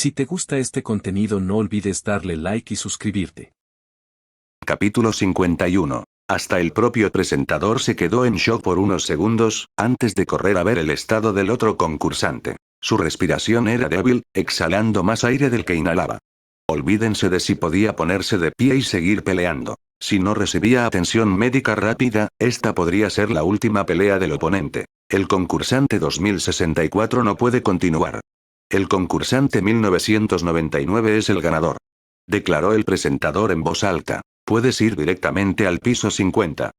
Si te gusta este contenido no olvides darle like y suscribirte. Capítulo 51. Hasta el propio presentador se quedó en shock por unos segundos, antes de correr a ver el estado del otro concursante. Su respiración era débil, exhalando más aire del que inhalaba. Olvídense de si podía ponerse de pie y seguir peleando. Si no recibía atención médica rápida, esta podría ser la última pelea del oponente. El concursante 2064 no puede continuar. El concursante 1999 es el ganador. Declaró el presentador en voz alta. Puedes ir directamente al piso 50.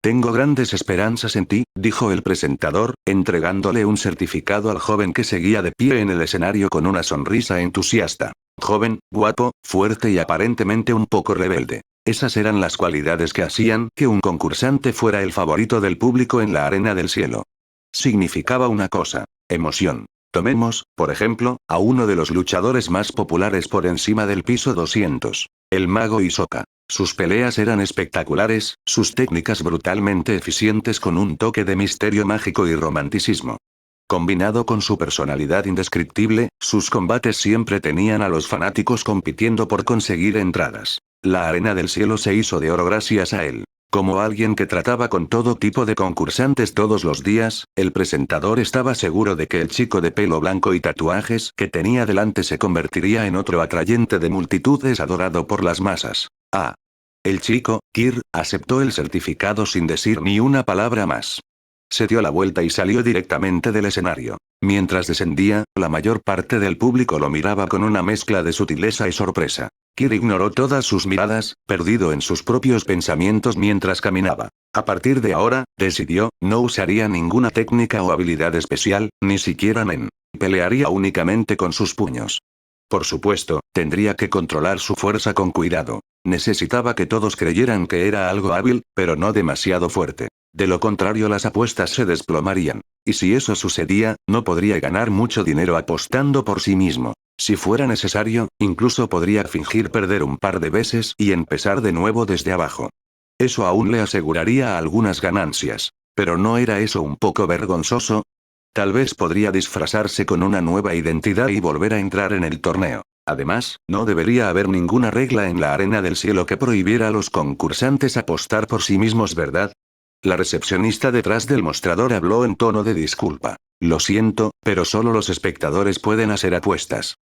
Tengo grandes esperanzas en ti, dijo el presentador, entregándole un certificado al joven que seguía de pie en el escenario con una sonrisa entusiasta. Joven, guapo, fuerte y aparentemente un poco rebelde. Esas eran las cualidades que hacían que un concursante fuera el favorito del público en la arena del cielo. Significaba una cosa: emoción. Tomemos, por ejemplo, a uno de los luchadores más populares por encima del piso 200, el mago Hisoka. Sus peleas eran espectaculares, sus técnicas brutalmente eficientes con un toque de misterio mágico y romanticismo. Combinado con su personalidad indescriptible, sus combates siempre tenían a los fanáticos compitiendo por conseguir entradas. La arena del cielo se hizo de oro gracias a él. Como alguien que trataba con todo tipo de concursantes todos los días, el presentador estaba seguro de que el chico de pelo blanco y tatuajes que tenía delante se convertiría en otro atrayente de multitudes adorado por las masas. El chico, Kir, aceptó el certificado sin decir ni una palabra más. Se dio la vuelta y salió directamente del escenario. Mientras descendía, la mayor parte del público lo miraba con una mezcla de sutileza y sorpresa. Kir ignoró todas sus miradas, perdido en sus propios pensamientos mientras caminaba. A partir de ahora, decidió, no usaría ninguna técnica o habilidad especial, ni siquiera Nen. Pelearía únicamente con sus puños. Por supuesto, tendría que controlar su fuerza con cuidado. Necesitaba que todos creyeran que era algo hábil, pero no demasiado fuerte. De lo contrario las apuestas se desplomarían. Y si eso sucedía, no podría ganar mucho dinero apostando por sí mismo. Si fuera necesario, incluso podría fingir perder un par de veces y empezar de nuevo desde abajo. Eso aún le aseguraría algunas ganancias. ¿Pero no era eso un poco vergonzoso? Tal vez podría disfrazarse con una nueva identidad y volver a entrar en el torneo. Además, no debería haber ninguna regla en la arena del cielo que prohibiera a los concursantes apostar por sí mismos, ¿verdad? La recepcionista detrás del mostrador habló en tono de disculpa. Lo siento, pero solo los espectadores pueden hacer apuestas.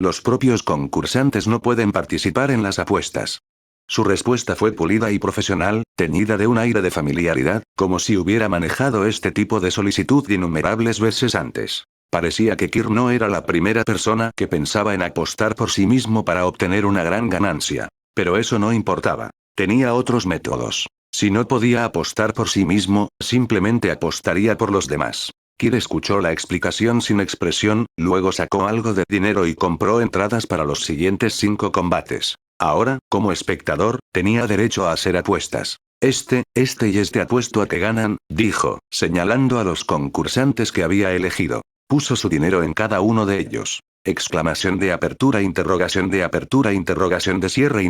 Los propios concursantes no pueden participar en las apuestas. Su respuesta fue pulida y profesional, teñida de un aire de familiaridad, como si hubiera manejado este tipo de solicitud innumerables veces antes. Parecía que Kir no era la primera persona que pensaba en apostar por sí mismo para obtener una gran ganancia. Pero eso no importaba. Tenía otros métodos. Si no podía apostar por sí mismo, simplemente apostaría por los demás. Kir escuchó la explicación sin expresión, luego sacó algo de dinero y compró entradas para los siguientes 5 combates. Ahora, como espectador, tenía derecho a hacer apuestas. Este y este apuesto a que ganan, dijo, señalando a los concursantes que había elegido. Puso su dinero en cada uno de ellos. Exclamación de apertura, interrogación de cierre,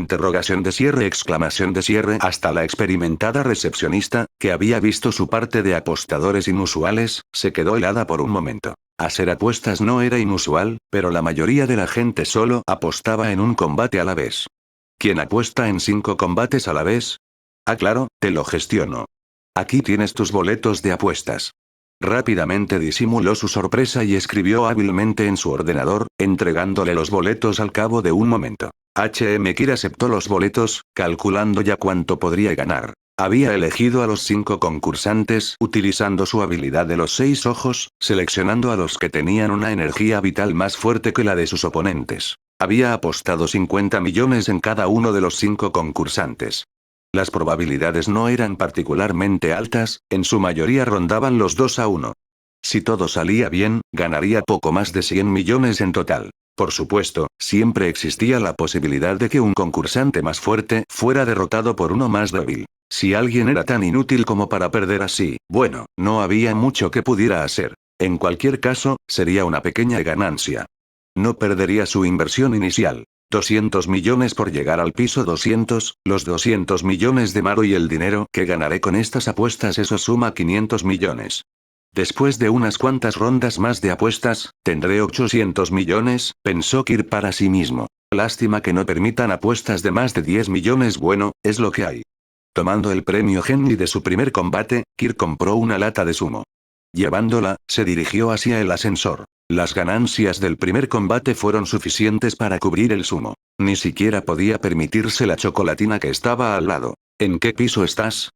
exclamación de cierre. Hasta la experimentada recepcionista, que había visto su parte de apostadores inusuales, se quedó helada por un momento. Hacer apuestas no era inusual, pero la mayoría de la gente solo apostaba en un combate a la vez. ¿Quién apuesta en 5 combates a la vez? Claro, te lo gestiono. Aquí tienes tus boletos de apuestas. Rápidamente disimuló su sorpresa y escribió hábilmente en su ordenador, entregándole los boletos al cabo de un momento. Kir aceptó los boletos, calculando ya cuánto podría ganar. Había elegido a los 5 concursantes utilizando su habilidad de los 6 ojos, seleccionando a los que tenían una energía vital más fuerte que la de sus oponentes. Había apostado 50 millones en cada uno de los 5 concursantes. Las probabilidades no eran particularmente altas, en su mayoría rondaban los 2-1. Si todo salía bien, ganaría poco más de 100 millones en total. Por supuesto, siempre existía la posibilidad de que un concursante más fuerte fuera derrotado por uno más débil. Si alguien era tan inútil como para perder así, bueno, no había mucho que pudiera hacer. En cualquier caso, sería una pequeña ganancia. No perdería su inversión inicial. 200 millones por llegar al piso 200, los 200 millones de Maru y el dinero que ganaré con estas apuestas, eso suma 500 millones. Después de unas cuantas rondas más de apuestas, tendré 800 millones, pensó Kirk para sí mismo. Lástima que no permitan apuestas de más de 10 millones. Bueno, es lo que hay. Tomando el premio Henry de su primer combate, Kirk compró una lata de zumo. Llevándola, se dirigió hacia el ascensor. Las ganancias del primer combate fueron suficientes para cubrir el zumo. Ni siquiera podía permitirse la chocolatina que estaba al lado. ¿En qué piso estás?,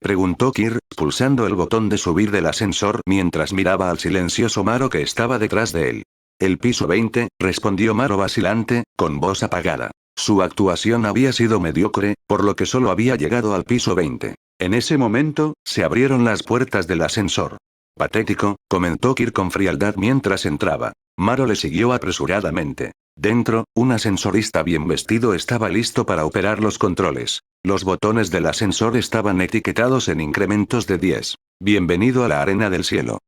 preguntó Kirk, pulsando el botón de subir del ascensor mientras miraba al silencioso Maro que estaba detrás de él. El piso 20, respondió Maro vacilante, con voz apagada. Su actuación había sido mediocre, por lo que solo había llegado al piso 20. En ese momento, se abrieron las puertas del ascensor. Patético, comentó Kirk con frialdad mientras entraba. Maro le siguió apresuradamente. Dentro, un ascensorista bien vestido estaba listo para operar los controles. Los botones del ascensor estaban etiquetados en incrementos de 10. Bienvenido a la arena del cielo.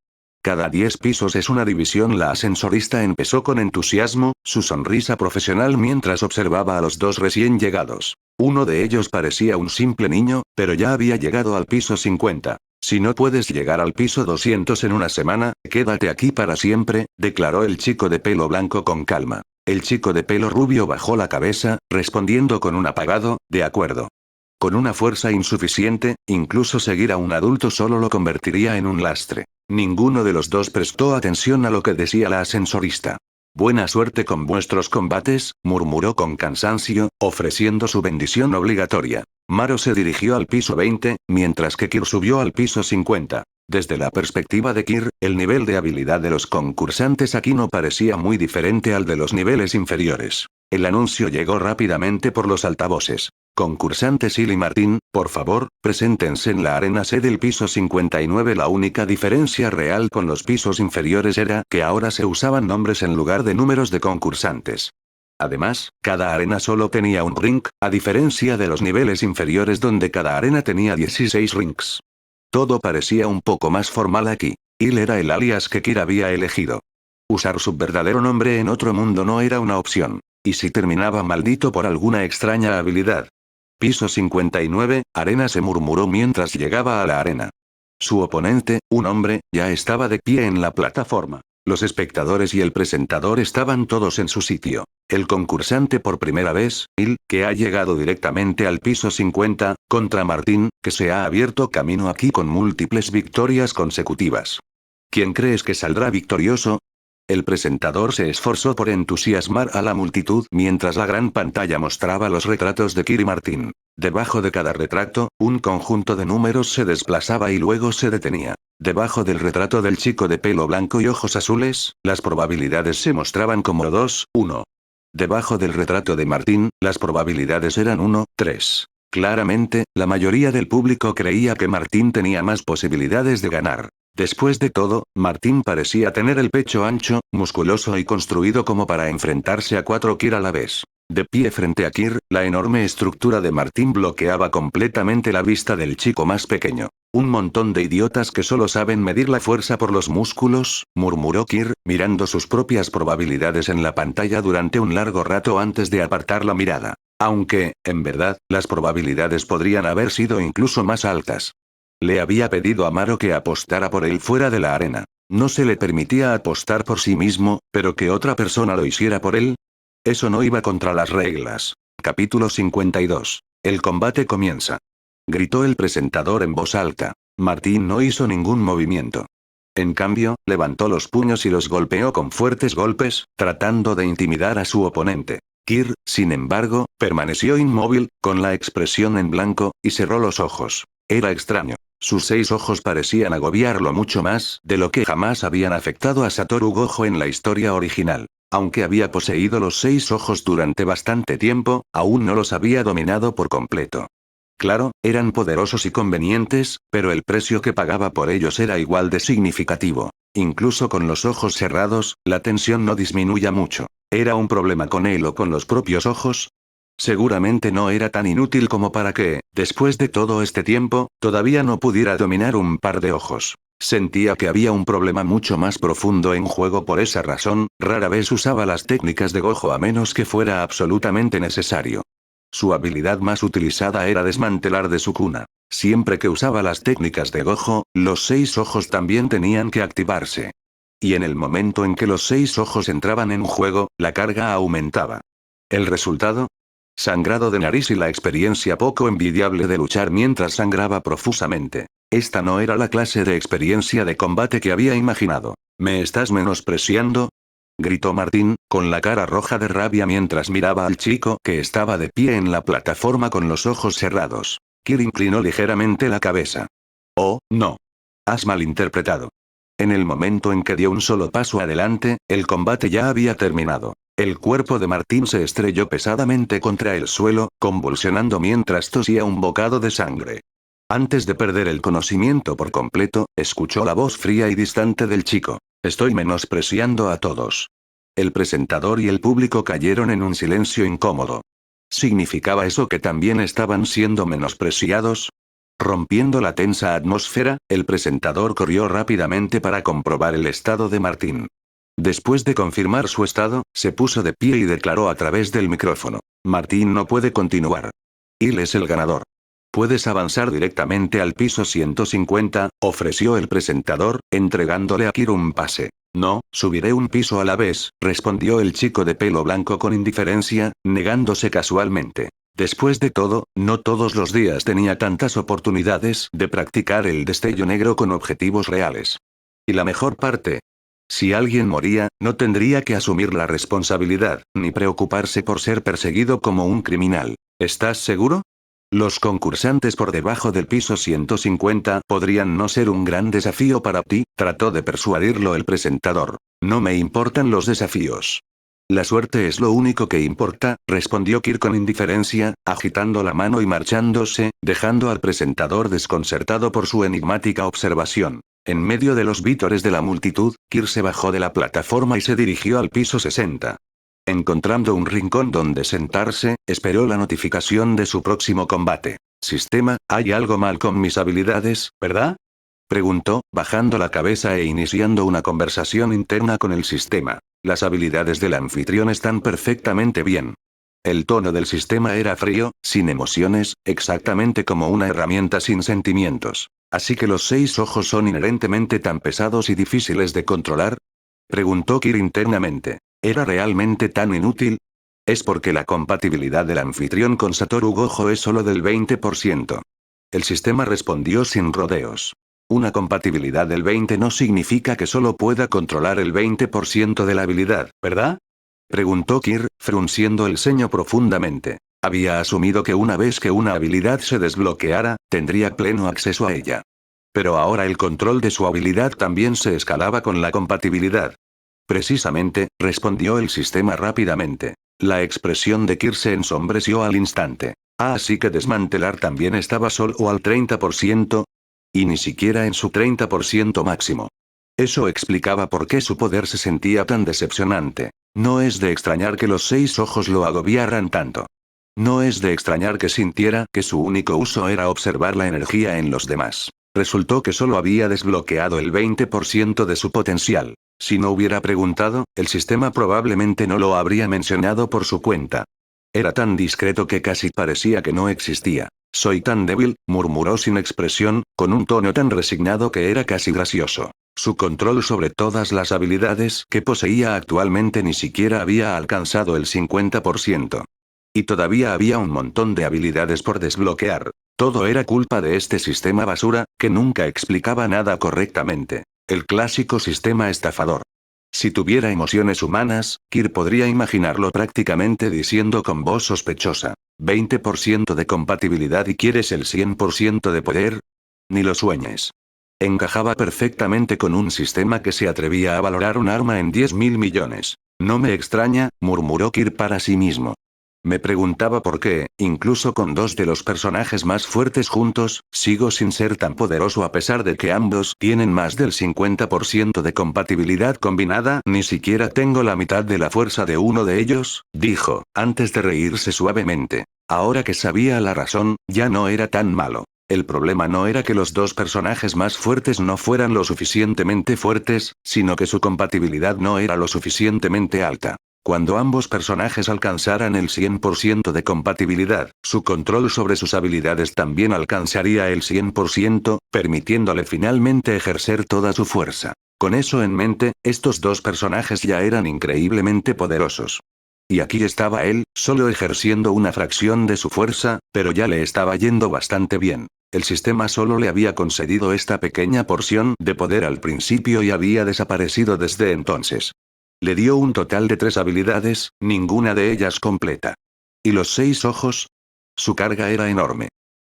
Cada 10 pisos es una división. La ascensorista empezó con entusiasmo, su sonrisa profesional mientras observaba a los dos recién llegados. Uno de ellos parecía un simple niño, pero ya había llegado al piso 50. Si no puedes llegar al piso 200 en una semana, quédate aquí para siempre, declaró el chico de pelo blanco con calma. El chico de pelo rubio bajó la cabeza, respondiendo con un apagado, de acuerdo. Con una fuerza insuficiente, incluso seguir a un adulto solo lo convertiría en un lastre. Ninguno de los dos prestó atención a lo que decía la ascensorista. Buena suerte con vuestros combates, murmuró con cansancio, ofreciendo su bendición obligatoria. Maro se dirigió al piso 20, mientras que Kirk subió al piso 50. Desde la perspectiva de Kirk, el nivel de habilidad de los concursantes aquí no parecía muy diferente al de los niveles inferiores. El anuncio llegó rápidamente por los altavoces. Concursantes Hill y Martin, por favor, preséntense en la arena C del piso 59. La única diferencia real con los pisos inferiores era que ahora se usaban nombres en lugar de números de concursantes. Además, cada arena solo tenía un ring, a diferencia de los niveles inferiores donde cada arena tenía 16 rings. Todo parecía un poco más formal aquí. Hill era el alias que Kirk había elegido. Usar su verdadero nombre en otro mundo no era una opción. ¿Y si terminaba maldito por alguna extraña habilidad? Piso 59, arena, se murmuró mientras llegaba a la arena. Su oponente, un hombre, ya estaba de pie en la plataforma. Los espectadores y el presentador estaban todos en su sitio. El concursante por primera vez, Hill, que ha llegado directamente al piso 50, contra Martin, que se ha abierto camino aquí con múltiples victorias consecutivas. ¿Quién crees que saldrá victorioso? El presentador se esforzó por entusiasmar a la multitud mientras la gran pantalla mostraba los retratos de Kirk y Martin. Debajo de cada retrato, un conjunto de números se desplazaba y luego se detenía. Debajo del retrato del chico de pelo blanco y ojos azules, las probabilidades se mostraban como 2, 1. Debajo del retrato de Martin, las probabilidades eran 1, 3. Claramente, la mayoría del público creía que Martin tenía más posibilidades de ganar. Después de todo, Martin parecía tener el pecho ancho, musculoso y construido como para enfrentarse a 4 Kirk a la vez. De pie frente a Kirk, la enorme estructura de Martin bloqueaba completamente la vista del chico más pequeño. Un montón de idiotas que solo saben medir la fuerza por los músculos, murmuró Kirk, mirando sus propias probabilidades en la pantalla durante un largo rato antes de apartar la mirada. Aunque, en verdad, las probabilidades podrían haber sido incluso más altas. Le había pedido a Maro que apostara por él fuera de la arena. No se le permitía apostar por sí mismo, pero que otra persona lo hiciera por él. Eso no iba contra las reglas. Capítulo 52. El combate comienza. Gritó el presentador en voz alta. Martin no hizo ningún movimiento. En cambio, levantó los puños y los golpeó con fuertes golpes, tratando de intimidar a su oponente. Kirk, sin embargo, permaneció inmóvil, con la expresión en blanco, y cerró los ojos. Era extraño. Sus 6 ojos parecían agobiarlo mucho más de lo que jamás habían afectado a Satoru Gojo en la historia original. Aunque había poseído los 6 ojos durante bastante tiempo, aún no los había dominado por completo. Claro, eran poderosos y convenientes, pero el precio que pagaba por ellos era igual de significativo. Incluso con los ojos cerrados, la tensión no disminuía mucho. ¿Era un problema con él o con los propios ojos? Seguramente no era tan inútil como para que, después de todo este tiempo, todavía no pudiera dominar un par de ojos. Sentía que había un problema mucho más profundo en juego. Por esa razón, rara vez usaba las técnicas de Gojo a menos que fuera absolutamente necesario. Su habilidad más utilizada era desmantelar de Sukuna. Siempre que usaba las técnicas de Gojo, los 6 ojos también tenían que activarse. Y en el momento en que los 6 ojos entraban en juego, la carga aumentaba. ¿El resultado? Sangrado de nariz y la experiencia poco envidiable de luchar mientras sangraba profusamente. Esta no era la clase de experiencia de combate que había imaginado. ¿Me estás menospreciando?, gritó Martín, con la cara roja de rabia mientras miraba al chico que estaba de pie en la plataforma con los ojos cerrados. Kir inclinó ligeramente la cabeza. Oh, no. Has malinterpretado. En el momento en que dio un solo paso adelante, el combate ya había terminado. El cuerpo de Martín se estrelló pesadamente contra el suelo, convulsionando mientras tosía un bocado de sangre. Antes de perder el conocimiento por completo, escuchó la voz fría y distante del chico. Estoy menospreciando a todos. El presentador y el público cayeron en un silencio incómodo. ¿Significaba eso que también estaban siendo menospreciados? Rompiendo la tensa atmósfera, el presentador corrió rápidamente para comprobar el estado de Martín. Después de confirmar su estado, se puso de pie y declaró a través del micrófono. Martín no puede continuar. Él es el ganador. Puedes avanzar directamente al piso 150, ofreció el presentador, entregándole a Kir un pase. No, subiré un piso a la vez, respondió el chico de pelo blanco con indiferencia, negándose casualmente. Después de todo, no todos los días tenía tantas oportunidades de practicar el destello negro con objetivos reales. Y la mejor parte. Si alguien moría, no tendría que asumir la responsabilidad, ni preocuparse por ser perseguido como un criminal. ¿Estás seguro? Los concursantes por debajo del piso 150 podrían no ser un gran desafío para ti, trató de persuadirlo el presentador. No me importan los desafíos. La suerte es lo único que importa, respondió Kir con indiferencia, agitando la mano y marchándose, dejando al presentador desconcertado por su enigmática observación. En medio de los vítores de la multitud, Kir se bajó de la plataforma y se dirigió al piso 60. Encontrando un rincón donde sentarse, esperó la notificación de su próximo combate. Sistema, hay algo mal con mis habilidades, ¿verdad?, preguntó, bajando la cabeza e iniciando una conversación interna con el sistema. Las habilidades del anfitrión están perfectamente bien. El tono del sistema era frío, sin emociones, exactamente como una herramienta sin sentimientos. ¿Así que los 6 ojos son inherentemente tan pesados y difíciles de controlar?, preguntó Kir internamente. ¿Era realmente tan inútil? Es porque la compatibilidad del anfitrión con Satoru Gojo es solo del 20%. El sistema respondió sin rodeos. Una compatibilidad del 20 no significa que solo pueda controlar el 20% de la habilidad, ¿verdad?, preguntó Kir, frunciendo el ceño profundamente. Había asumido que una vez que una habilidad se desbloqueara, tendría pleno acceso a ella. Pero ahora el control de su habilidad también se escalaba con la compatibilidad. Precisamente, respondió el sistema rápidamente. La expresión de Kir se ensombreció al instante. Así que desmantelar también estaba solo al 30%. Y ni siquiera en su 30% máximo. Eso explicaba por qué su poder se sentía tan decepcionante. No es de extrañar que los 6 ojos lo agobiaran tanto. No es de extrañar que sintiera que su único uso era observar la energía en los demás. Resultó que solo había desbloqueado el 20% de su potencial. Si no hubiera preguntado, el sistema probablemente no lo habría mencionado por su cuenta. Era tan discreto que casi parecía que no existía. Soy tan débil, murmuró sin expresión, con un tono tan resignado que era casi gracioso. Su control sobre todas las habilidades que poseía actualmente ni siquiera había alcanzado el 50%. Y todavía había un montón de habilidades por desbloquear. Todo era culpa de este sistema basura, que nunca explicaba nada correctamente. El clásico sistema estafador. Si tuviera emociones humanas, Kir podría imaginarlo prácticamente diciendo con voz sospechosa. 20% de compatibilidad y quieres el 100% de poder. Ni lo sueñes. Encajaba perfectamente con un sistema que se atrevía a valorar un arma en 10.000 millones. No me extraña, murmuró Kir para sí mismo. Me preguntaba por qué, incluso con 2 de los personajes más fuertes juntos, sigo sin ser tan poderoso a pesar de que ambos tienen más del 50% de compatibilidad combinada. Ni siquiera tengo la mitad de la fuerza de uno de ellos, dijo, antes de reírse suavemente. Ahora que sabía la razón, ya no era tan malo. El problema no era que los 2 personajes más fuertes no fueran lo suficientemente fuertes, sino que su compatibilidad no era lo suficientemente alta. Cuando ambos personajes alcanzaran el 100% de compatibilidad, su control sobre sus habilidades también alcanzaría el 100%, permitiéndole finalmente ejercer toda su fuerza. Con eso en mente, estos dos personajes ya eran increíblemente poderosos. Y aquí estaba él, solo ejerciendo una fracción de su fuerza, pero ya le estaba yendo bastante bien. El sistema solo le había concedido esta pequeña porción de poder al principio y había desaparecido desde entonces. Le dio un total de 3 habilidades, ninguna de ellas completa. ¿Y los 6 ojos? Su carga era enorme.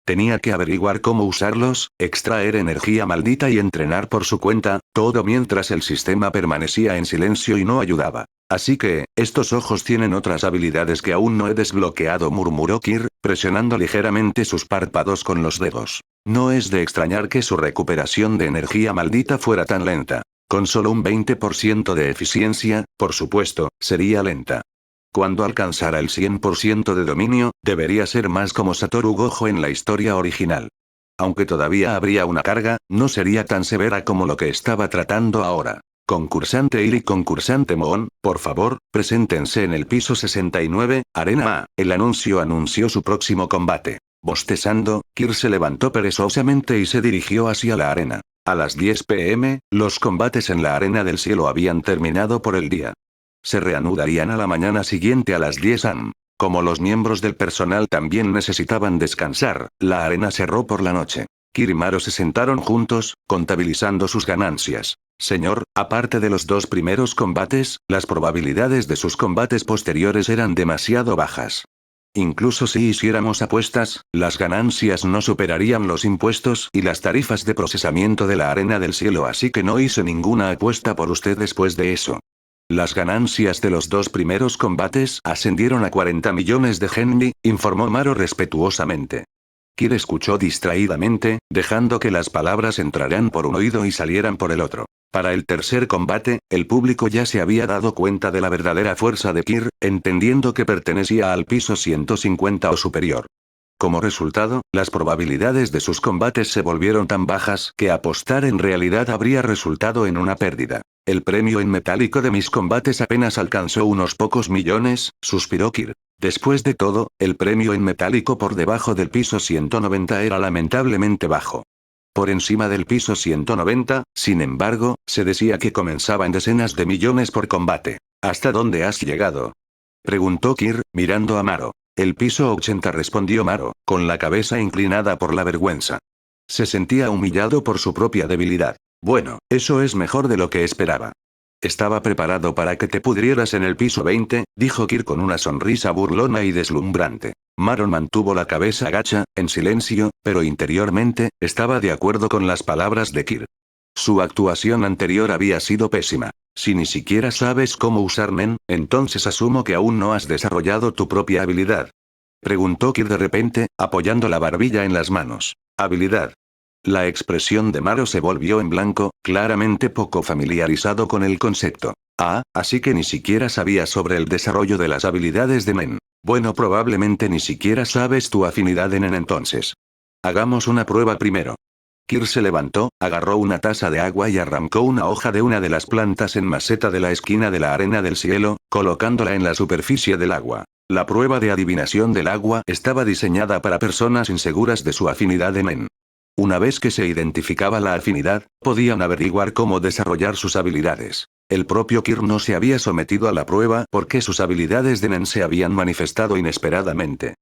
Tenía que averiguar cómo usarlos, extraer energía maldita y entrenar por su cuenta, todo mientras el sistema permanecía en silencio y no ayudaba. Así que, estos ojos tienen otras habilidades que aún no he desbloqueado, murmuró Kir, presionando ligeramente sus párpados con los dedos. No es de extrañar que su recuperación de energía maldita fuera tan lenta. Con solo un 20% de eficiencia, por supuesto, sería lenta. Cuando alcanzara el 100% de dominio, debería ser más como Satoru Gojo en la historia original. Aunque todavía habría una carga, no sería tan severa como lo que estaba tratando ahora. Concursante Ir y concursante Moon, por favor, preséntense en el piso 69, Arena A. El anuncio anunció su próximo combate. Bostezando, Kir se levantó perezosamente y se dirigió hacia la arena. A las 10 p.m., los combates en la Arena del Cielo habían terminado por el día. Se reanudarían a la mañana siguiente a las 10 am. Como los miembros del personal también necesitaban descansar, la arena cerró por la noche. Kir y Maro se sentaron juntos, contabilizando sus ganancias. Señor, aparte de los 2 primeros combates, las probabilidades de sus combates posteriores eran demasiado bajas. Incluso si hiciéramos apuestas, las ganancias no superarían los impuestos y las tarifas de procesamiento de la Arena del Cielo, así que no hice ninguna apuesta por usted después de eso. Las ganancias de los 2 primeros combates ascendieron a 40 millones de Genmi, informó Maro respetuosamente. Kir escuchó distraídamente, dejando que las palabras entraran por un oído y salieran por el otro. Para el tercer combate, el público ya se había dado cuenta de la verdadera fuerza de Kir, entendiendo que pertenecía al piso 150 o superior. Como resultado, las probabilidades de sus combates se volvieron tan bajas que apostar en realidad habría resultado en una pérdida. El premio en metálico de mis combates apenas alcanzó unos pocos millones, suspiró Kir. Después de todo, el premio en metálico por debajo del piso 190 era lamentablemente bajo. Por encima del piso 190, sin embargo, se decía que comenzaba en decenas de millones por combate. ¿Hasta dónde has llegado?, preguntó Kir, mirando a Maro. El piso 80, respondió Maro, con la cabeza inclinada por la vergüenza. Se sentía humillado por su propia debilidad. Bueno, eso es mejor de lo que esperaba. Estaba preparado para que te pudrieras en el piso 20, dijo Kir con una sonrisa burlona y deslumbrante. Maro mantuvo la cabeza gacha, en silencio, pero interiormente, estaba de acuerdo con las palabras de Kir. Su actuación anterior había sido pésima. Si ni siquiera sabes cómo usar Nen, entonces asumo que aún no has desarrollado tu propia habilidad. Preguntó Kir de repente, apoyando la barbilla en las manos. ¿Habilidad? La expresión de Maro se volvió en blanco, claramente poco familiarizado con el concepto. Ah, así que ni siquiera sabías sobre el desarrollo de las habilidades de Nen. Bueno, probablemente ni siquiera sabes tu afinidad de Nen entonces. Hagamos una prueba primero. Kir se levantó, agarró una taza de agua y arrancó una hoja de una de las plantas en maceta de la esquina de la Arena del Cielo, colocándola en la superficie del agua. La prueba de adivinación del agua estaba diseñada para personas inseguras de su afinidad de Nen. Una vez que se identificaba la afinidad, podían averiguar cómo desarrollar sus habilidades. El propio Kir no se había sometido a la prueba porque sus habilidades de Nen se habían manifestado inesperadamente.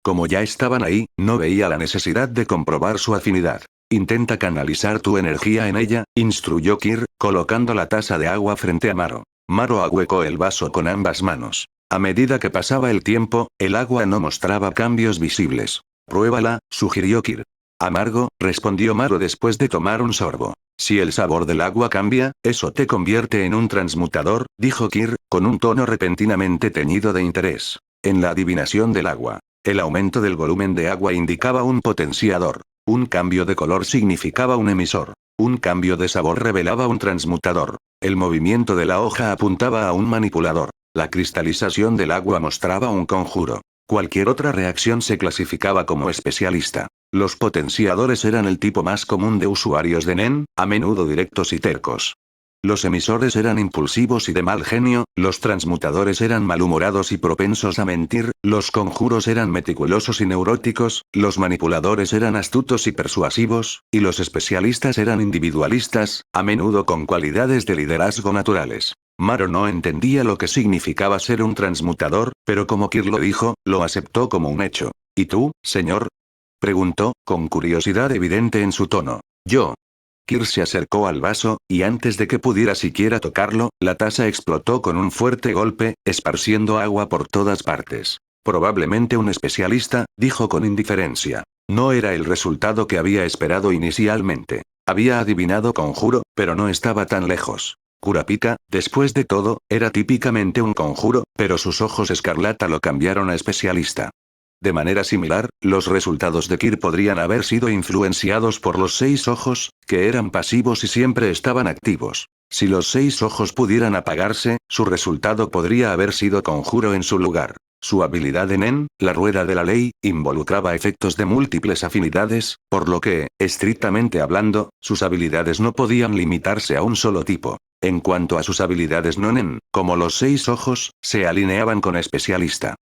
Como ya estaban ahí, no veía la necesidad de comprobar su afinidad. Intenta canalizar tu energía en ella, instruyó Kir, colocando la taza de agua frente a Maro. Maro ahuecó el vaso con ambas manos. A medida que pasaba el tiempo, el agua no mostraba cambios visibles. Pruébala, sugirió Kir. Amargo, respondió Maro después de tomar un sorbo. Si el sabor del agua cambia, eso te convierte en un transmutador, dijo Kir, con un tono repentinamente teñido de interés. En la adivinación del agua, el aumento del volumen de agua indicaba un potenciador. Un cambio de color significaba un emisor. Un cambio de sabor revelaba un transmutador. El movimiento de la hoja apuntaba a un manipulador. La cristalización del agua mostraba un conjuro. Cualquier otra reacción se clasificaba como especialista. Los potenciadores eran el tipo más común de usuarios de Nen, a menudo directos y tercos. Los emisores eran impulsivos y de mal genio, los transmutadores eran malhumorados y propensos a mentir, los conjuros eran meticulosos y neuróticos, los manipuladores eran astutos y persuasivos, y los especialistas eran individualistas, a menudo con cualidades de liderazgo naturales. Maro no entendía lo que significaba ser un transmutador, pero como Kirk lo dijo, lo aceptó como un hecho. ¿Y tú, señor? Preguntó, con curiosidad evidente en su tono. Yo. Kirk se acercó al vaso, y antes de que pudiera siquiera tocarlo, la taza explotó con un fuerte golpe, esparciendo agua por todas partes. Probablemente un especialista, dijo con indiferencia. No era el resultado que había esperado inicialmente. Había adivinado conjuro, pero no estaba tan lejos. Kurapika, después de todo, era típicamente un conjuro, pero sus ojos escarlata lo cambiaron a especialista. De manera similar, los resultados de Kirk podrían haber sido influenciados por los 6 ojos, que eran pasivos y siempre estaban activos. Si los 6 ojos pudieran apagarse, su resultado podría haber sido conjuro en su lugar. Su habilidad en la rueda de la ley, involucraba efectos de múltiples afinidades, por lo que, estrictamente hablando, sus habilidades no podían limitarse a un solo tipo. En cuanto a sus habilidades no como los 6 ojos, se alineaban con especialista.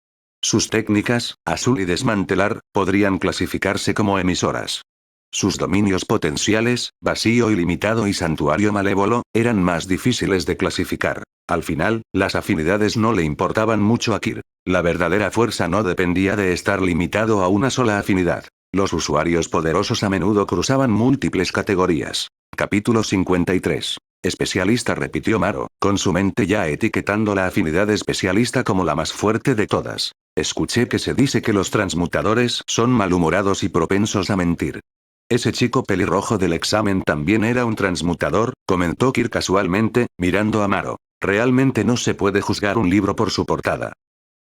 Sus técnicas, azul y desmantelar, podrían clasificarse como emisoras. Sus dominios potenciales, vacío ilimitado y santuario malévolo, eran más difíciles de clasificar. Al final, las afinidades no le importaban mucho a Kirk. La verdadera fuerza no dependía de estar limitado a una sola afinidad. Los usuarios poderosos a menudo cruzaban múltiples categorías. Capítulo 53. Especialista, repitió Maro, con su mente ya etiquetando la afinidad especialista como la más fuerte de todas. Escuché que se dice que los transmutadores son malhumorados y propensos a mentir. Ese chico pelirrojo del examen también era un transmutador, comentó Kirk casualmente, mirando a Maro. Realmente no se puede juzgar un libro por su portada.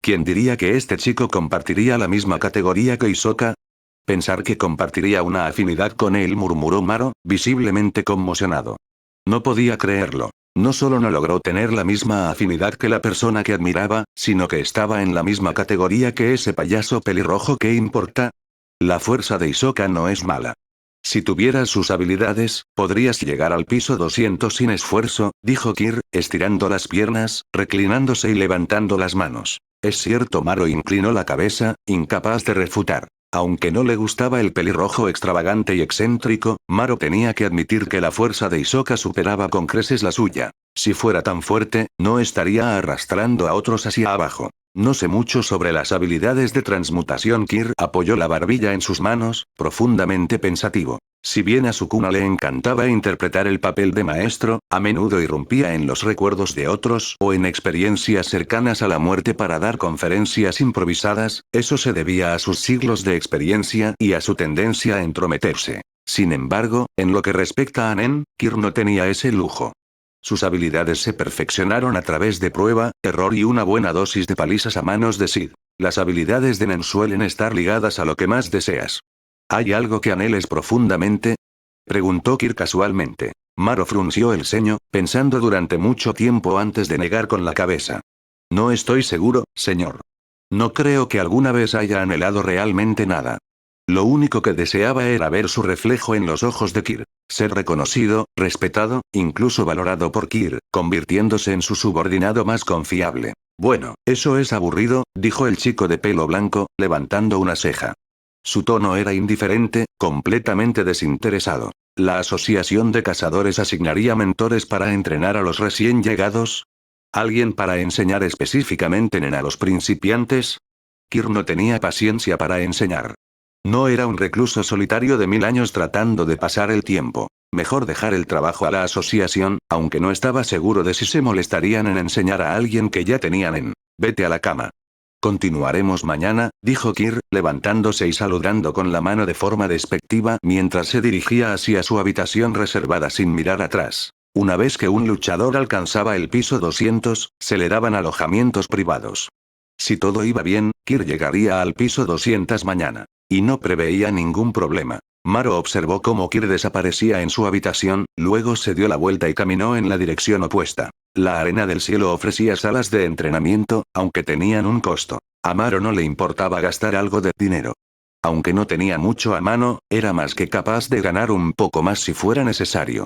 ¿Quién diría que este chico compartiría la misma categoría que Hisoka? Pensar que compartiría una afinidad con él, murmuró Maro, visiblemente conmocionado. No podía creerlo. No solo no logró tener la misma afinidad que la persona que admiraba, sino que estaba en la misma categoría que ese payaso pelirrojo. ¿Qué importa? La fuerza de Hisoka no es mala. Si tuvieras sus habilidades, podrías llegar al piso 200 sin esfuerzo, dijo Kirk, estirando las piernas, reclinándose y levantando las manos. Es cierto, Maro inclinó la cabeza, incapaz de refutar. Aunque no le gustaba el pelirrojo extravagante y excéntrico, Maro tenía que admitir que la fuerza de Hisoka superaba con creces la suya. Si fuera tan fuerte, no estaría arrastrando a otros hacia abajo. No sé mucho sobre las habilidades de transmutación. Kirk apoyó la barbilla en sus manos, profundamente pensativo. Si bien a Sukuna le encantaba interpretar el papel de maestro, a menudo irrumpía en los recuerdos de otros o en experiencias cercanas a la muerte para dar conferencias improvisadas, eso se debía a sus siglos de experiencia y a su tendencia a entrometerse. Sin embargo, en lo que respecta a Nen, Kirk no tenía ese lujo. Sus habilidades se perfeccionaron a través de prueba, error y una buena dosis de palizas a manos de Sid. Las habilidades de Nen suelen estar ligadas a lo que más deseas. ¿Hay algo que anheles profundamente? Preguntó Kirk casualmente. Maro frunció el ceño, pensando durante mucho tiempo antes de negar con la cabeza. No estoy seguro, señor. No creo que alguna vez haya anhelado realmente nada. Lo único que deseaba era ver su reflejo en los ojos de Kirk. Ser reconocido, respetado, incluso valorado por Kirk, convirtiéndose en su subordinado más confiable. Bueno, eso es aburrido, dijo el chico de pelo blanco, levantando una ceja. Su tono era indiferente, completamente desinteresado. ¿La asociación de cazadores asignaría mentores para entrenar a los recién llegados? ¿Alguien para enseñar específicamente a los principiantes? Kirk no tenía paciencia para enseñar. No era un recluso solitario de 1000 años tratando de pasar el tiempo. Mejor dejar el trabajo a la asociación, aunque no estaba seguro de si se molestarían en enseñar a alguien que ya tenían. Vete a la cama. Continuaremos mañana, dijo Kirk, levantándose y saludando con la mano de forma despectiva mientras se dirigía hacia su habitación reservada sin mirar atrás. Una vez que un luchador alcanzaba el piso 200, se le daban alojamientos privados. Si todo iba bien, Kirk llegaría al piso 200 mañana. Y no preveía ningún problema. Maro observó cómo Kirk desaparecía en su habitación, luego se dio la vuelta y caminó en la dirección opuesta. La arena del cielo ofrecía salas de entrenamiento, aunque tenían un costo. A Maro no le importaba gastar algo de dinero. Aunque no tenía mucho a mano, era más que capaz de ganar un poco más si fuera necesario.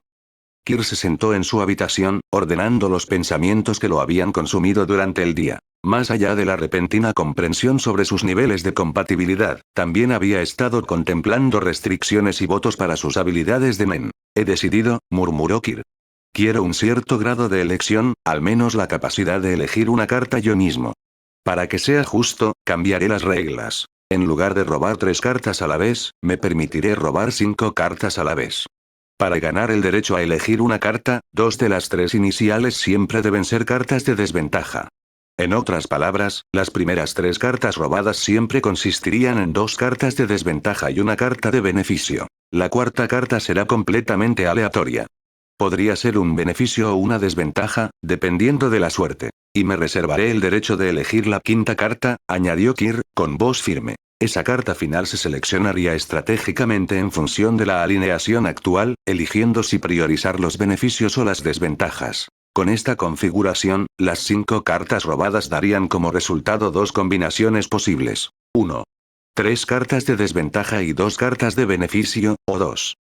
Kir se sentó en su habitación, ordenando los pensamientos que lo habían consumido durante el día. Más allá de la repentina comprensión sobre sus niveles de compatibilidad, también había estado contemplando restricciones y votos para sus habilidades de Nen. He decidido, murmuró Kir. Quiero un cierto grado de elección, al menos la capacidad de elegir una carta yo mismo. Para que sea justo, cambiaré las reglas. En lugar de robar 3 cartas a la vez, me permitiré robar 5 cartas a la vez. Para ganar el derecho a elegir una carta, 2 de las 3 iniciales siempre deben ser cartas de desventaja. En otras palabras, las primeras 3 cartas robadas siempre consistirían en 2 cartas de desventaja y una carta de beneficio. La cuarta carta será completamente aleatoria. Podría ser un beneficio o una desventaja, dependiendo de la suerte. Y me reservaré el derecho de elegir la quinta carta, añadió Kir, con voz firme. Esa carta final se seleccionaría estratégicamente en función de la alineación actual, eligiendo si priorizar los beneficios o las desventajas. Con esta configuración, las 5 cartas robadas darían como resultado 2 combinaciones posibles. 1. 3 cartas de desventaja y 2 cartas de beneficio, o 2.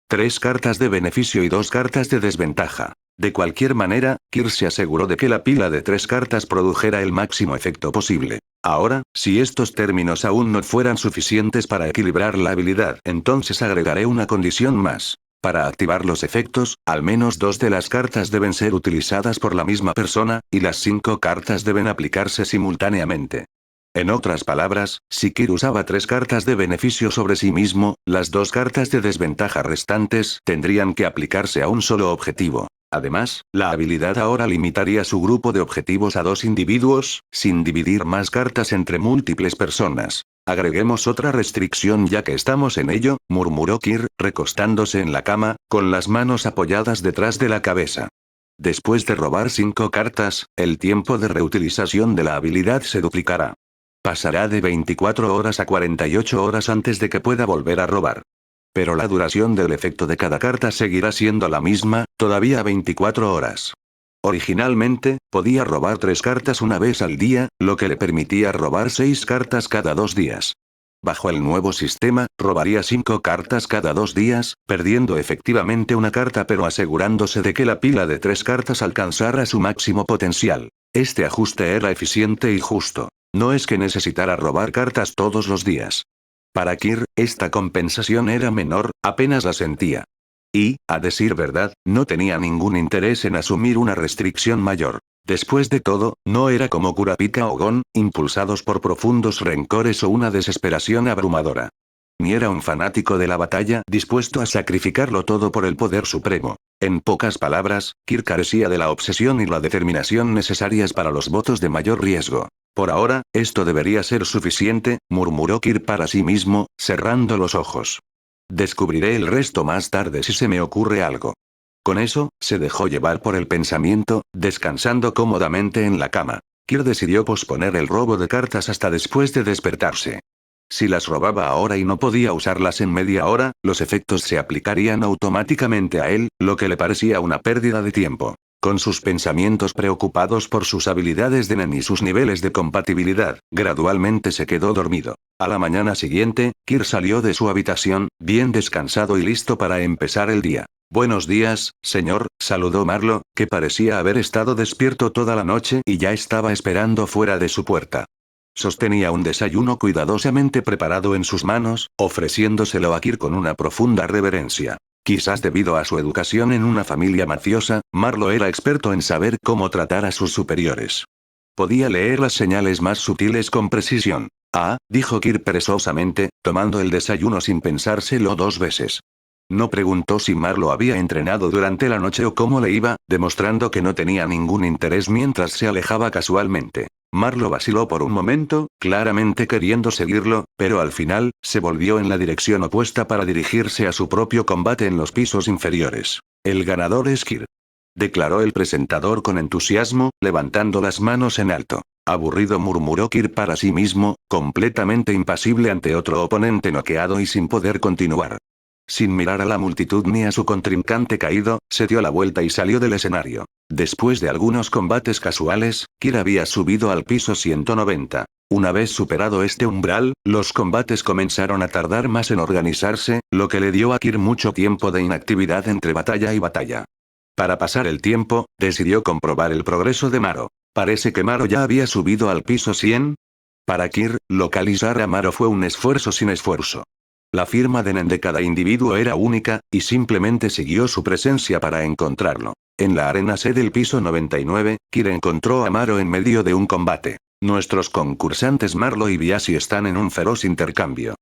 3 cartas de beneficio y 2 cartas de desventaja. De cualquier manera, Kir se aseguró de que la pila de 3 cartas produjera el máximo efecto posible. Ahora, si estos términos aún no fueran suficientes para equilibrar la habilidad, entonces agregaré una condición más. Para activar los efectos, al menos 2 de las cartas deben ser utilizadas por la misma persona, y las 5 cartas deben aplicarse simultáneamente. En otras palabras, si Kir usaba 3 cartas de beneficio sobre sí mismo, las 2 cartas de desventaja restantes tendrían que aplicarse a un solo objetivo. Además, la habilidad ahora limitaría su grupo de objetivos a 2 individuos, sin dividir más cartas entre múltiples personas. Agreguemos otra restricción ya que estamos en ello, murmuró Kir, recostándose en la cama, con las manos apoyadas detrás de la cabeza. Después de robar 5 cartas, el tiempo de reutilización de la habilidad se duplicará. Pasará de 24 horas a 48 horas antes de que pueda volver a robar. Pero la duración del efecto de cada carta seguirá siendo la misma, todavía 24 horas. Originalmente, podía robar 3 cartas una vez al día, lo que le permitía robar 6 cartas cada 2 días. Bajo el nuevo sistema, robaría 5 cartas cada 2 días, perdiendo efectivamente una carta pero asegurándose de que la pila de 3 cartas alcanzara su máximo potencial. Este ajuste era eficiente y justo. No es que necesitara robar cartas todos los días. Para Kir, esta compensación era menor, apenas la sentía. Y, a decir verdad, no tenía ningún interés en asumir una restricción mayor. Después de todo, no era como Kurapika o Gon, impulsados por profundos rencores o una desesperación abrumadora. Ni era un fanático de la batalla dispuesto a sacrificarlo todo por el poder supremo. En pocas palabras, Kir carecía de la obsesión y la determinación necesarias para los votos de mayor riesgo. Por ahora, esto debería ser suficiente, murmuró Kir para sí mismo, cerrando los ojos. Descubriré el resto más tarde si se me ocurre algo. Con eso, se dejó llevar por el pensamiento, descansando cómodamente en la cama. Kir decidió posponer el robo de cartas hasta después de despertarse. Si las robaba ahora y no podía usarlas en media hora, los efectos se aplicarían automáticamente a él, lo que le parecía una pérdida de tiempo. Con sus pensamientos preocupados por sus habilidades de Nen y sus niveles de compatibilidad, gradualmente se quedó dormido. A la mañana siguiente, Kir salió de su habitación, bien descansado y listo para empezar el día. Buenos días, señor, saludó Marlo, que parecía haber estado despierto toda la noche y ya estaba esperando fuera de su puerta. Sostenía un desayuno cuidadosamente preparado en sus manos, ofreciéndoselo a Kir con una profunda reverencia. Quizás debido a su educación en una familia mafiosa, Marlo era experto en saber cómo tratar a sus superiores. Podía leer las señales más sutiles con precisión. Ah, dijo Kir perezosamente, tomando el desayuno sin pensárselo 2 veces. No preguntó si Marlo había entrenado durante la noche o cómo le iba, demostrando que no tenía ningún interés mientras se alejaba casualmente. Marlo vaciló por un momento, claramente queriendo seguirlo, pero al final, se volvió en la dirección opuesta para dirigirse a su propio combate en los pisos inferiores. El ganador es Kir, declaró el presentador con entusiasmo, levantando las manos en alto. Aburrido, murmuró Kir para sí mismo, completamente impasible ante otro oponente noqueado y sin poder continuar. Sin mirar a la multitud ni a su contrincante caído, se dio la vuelta y salió del escenario. Después de algunos combates casuales, Kir había subido al piso 190. Una vez superado este umbral, los combates comenzaron a tardar más en organizarse, lo que le dio a Kir mucho tiempo de inactividad entre batalla y batalla. Para pasar el tiempo, decidió comprobar el progreso de Maro. Parece que Maro ya había subido al piso 100. Para Kir, localizar a Maro fue un esfuerzo sin esfuerzo. La firma de Nen de cada individuo era única, y simplemente siguió su presencia para encontrarlo. En la arena C del piso 99, Kir encontró a Maro en medio de un combate. Nuestros concursantes Marlo y Biasi están en un feroz intercambio.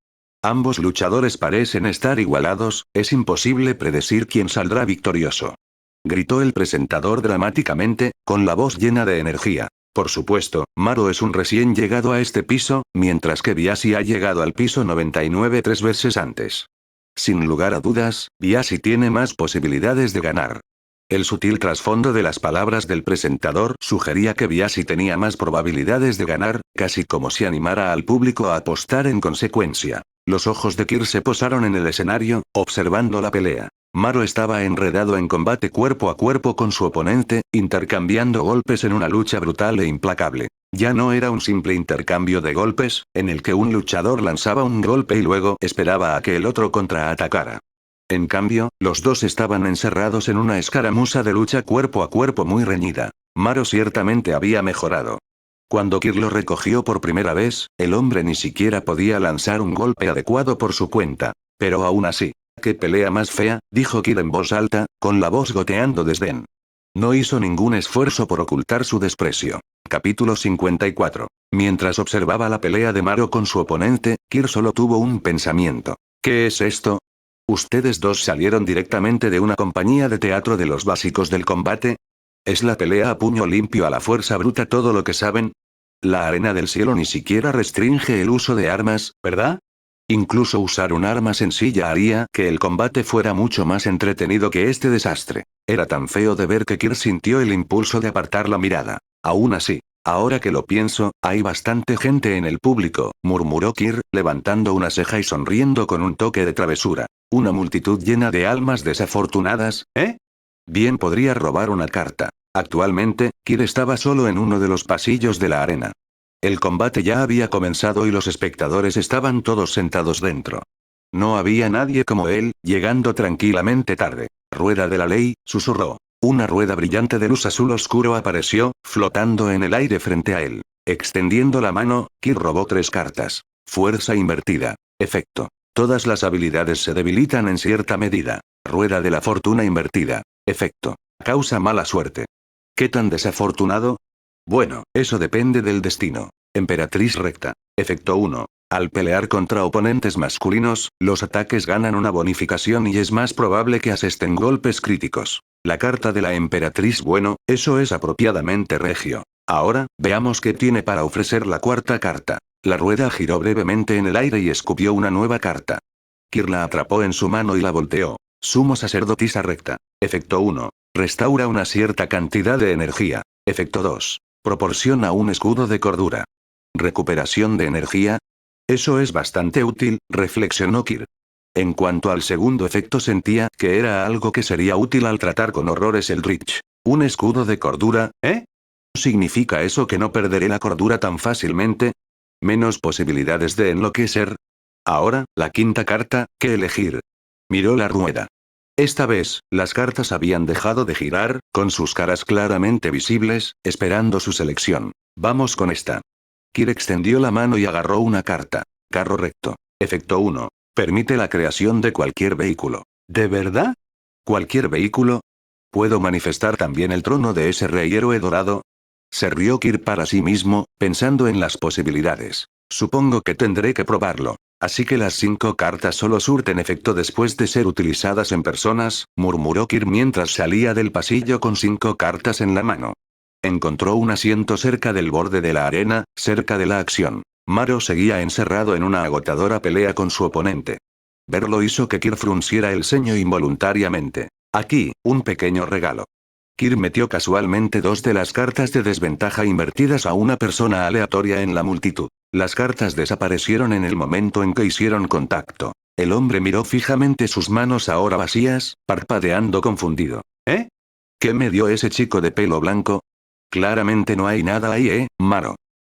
Ambos luchadores parecen estar igualados, es imposible predecir quién saldrá victorioso. Gritó el presentador dramáticamente, con la voz llena de energía. Por supuesto, Maro es un recién llegado a este piso, mientras que Biasi ha llegado al piso 99 3 veces antes. Sin lugar a dudas, Biasi tiene más posibilidades de ganar. El sutil trasfondo de las palabras del presentador sugería que Biasi tenía más probabilidades de ganar, casi como si animara al público a apostar en consecuencia. Los ojos de Kir se posaron en el escenario, observando la pelea. Maro estaba enredado en combate cuerpo a cuerpo con su oponente, intercambiando golpes en una lucha brutal e implacable. Ya no era un simple intercambio de golpes, en el que un luchador lanzaba un golpe y luego esperaba a que el otro contraatacara. En cambio, los dos estaban encerrados en una escaramuza de lucha cuerpo a cuerpo muy reñida. Maro ciertamente había mejorado. Cuando Kir lo recogió por primera vez, el hombre ni siquiera podía lanzar un golpe adecuado por su cuenta. Pero aún así. «¡Qué pelea más fea!», dijo Kir en voz alta, con la voz goteando desdén. No hizo ningún esfuerzo por ocultar su desprecio. Capítulo 54. Mientras observaba la pelea de Maro con su oponente, Kir solo tuvo un pensamiento. «¿Qué es esto? ¿Ustedes dos salieron directamente de una compañía de teatro de los básicos del combate? ¿Es la pelea a puño limpio a la fuerza bruta todo lo que saben? La arena del cielo ni siquiera restringe el uso de armas, ¿verdad? Incluso usar un arma sencilla haría que el combate fuera mucho más entretenido que este desastre». Era tan feo de ver que Kir sintió el impulso de apartar la mirada. Aún así, ahora que lo pienso, hay bastante gente en el público, murmuró Kir, levantando una ceja y sonriendo con un toque de travesura. Una multitud llena de almas desafortunadas, ¿eh? Bien podría robar una carta. Actualmente, Kir estaba solo en uno de los pasillos de la arena. El combate ya había comenzado y los espectadores estaban todos sentados dentro. No había nadie como él, llegando tranquilamente tarde. «Rueda de la ley», susurró. Una rueda brillante de luz azul oscuro apareció, flotando en el aire frente a él. Extendiendo la mano, Kir robó 3 cartas. Fuerza invertida. Efecto. Todas las habilidades se debilitan en cierta medida. Rueda de la fortuna invertida. Efecto. Causa mala suerte. ¿Qué tan desafortunado? Bueno, eso depende del destino. Emperatriz recta. Efecto 1. Al pelear contra oponentes masculinos, los ataques ganan una bonificación y es más probable que asesten golpes críticos. La carta de la emperatriz. Bueno, eso es apropiadamente regio. Ahora, veamos qué tiene para ofrecer la 4ª carta. La rueda giró brevemente en el aire y escupió una nueva carta. Kir la atrapó en su mano y la volteó. Sumo sacerdotisa recta. Efecto 1. Restaura una cierta cantidad de energía. Efecto 2. Proporciona un escudo de cordura. Recuperación de energía. Eso es bastante útil, reflexionó Kir. En cuanto al segundo efecto, sentía que era algo que sería útil al tratar con horrores Eldritch. ¿Un escudo de cordura, eh? ¿Significa eso que no perderé la cordura tan fácilmente? ¿Menos posibilidades de enloquecer? Ahora, la 5ª carta, ¿qué elegir? Miró la rueda. Esta vez, las cartas habían dejado de girar, con sus caras claramente visibles, esperando su selección. Vamos con esta. Kir extendió la mano y agarró una carta. Carro recto. Efecto 1. Permite la creación de cualquier vehículo. ¿De verdad? ¿Cualquier vehículo? ¿Puedo manifestar también el trono de ese rey héroe dorado? Se rió Kir para sí mismo, pensando en las posibilidades. Supongo que tendré que probarlo. Así que las 5 cartas solo surten efecto después de ser utilizadas en personas, murmuró Kir mientras salía del pasillo con 5 cartas en la mano. Encontró un asiento cerca del borde de la arena, cerca de la acción. Maro seguía encerrado en una agotadora pelea con su oponente. Verlo hizo que Kir frunciera el ceño involuntariamente. Aquí, un pequeño regalo. Kir metió casualmente 2 de las cartas de desventaja invertidas a una persona aleatoria en la multitud. Las cartas desaparecieron en el momento en que hicieron contacto. El hombre miró fijamente sus manos ahora vacías, parpadeando confundido. ¿Eh? ¿Qué me dio ese chico de pelo blanco? Claramente no hay nada ahí, Maro.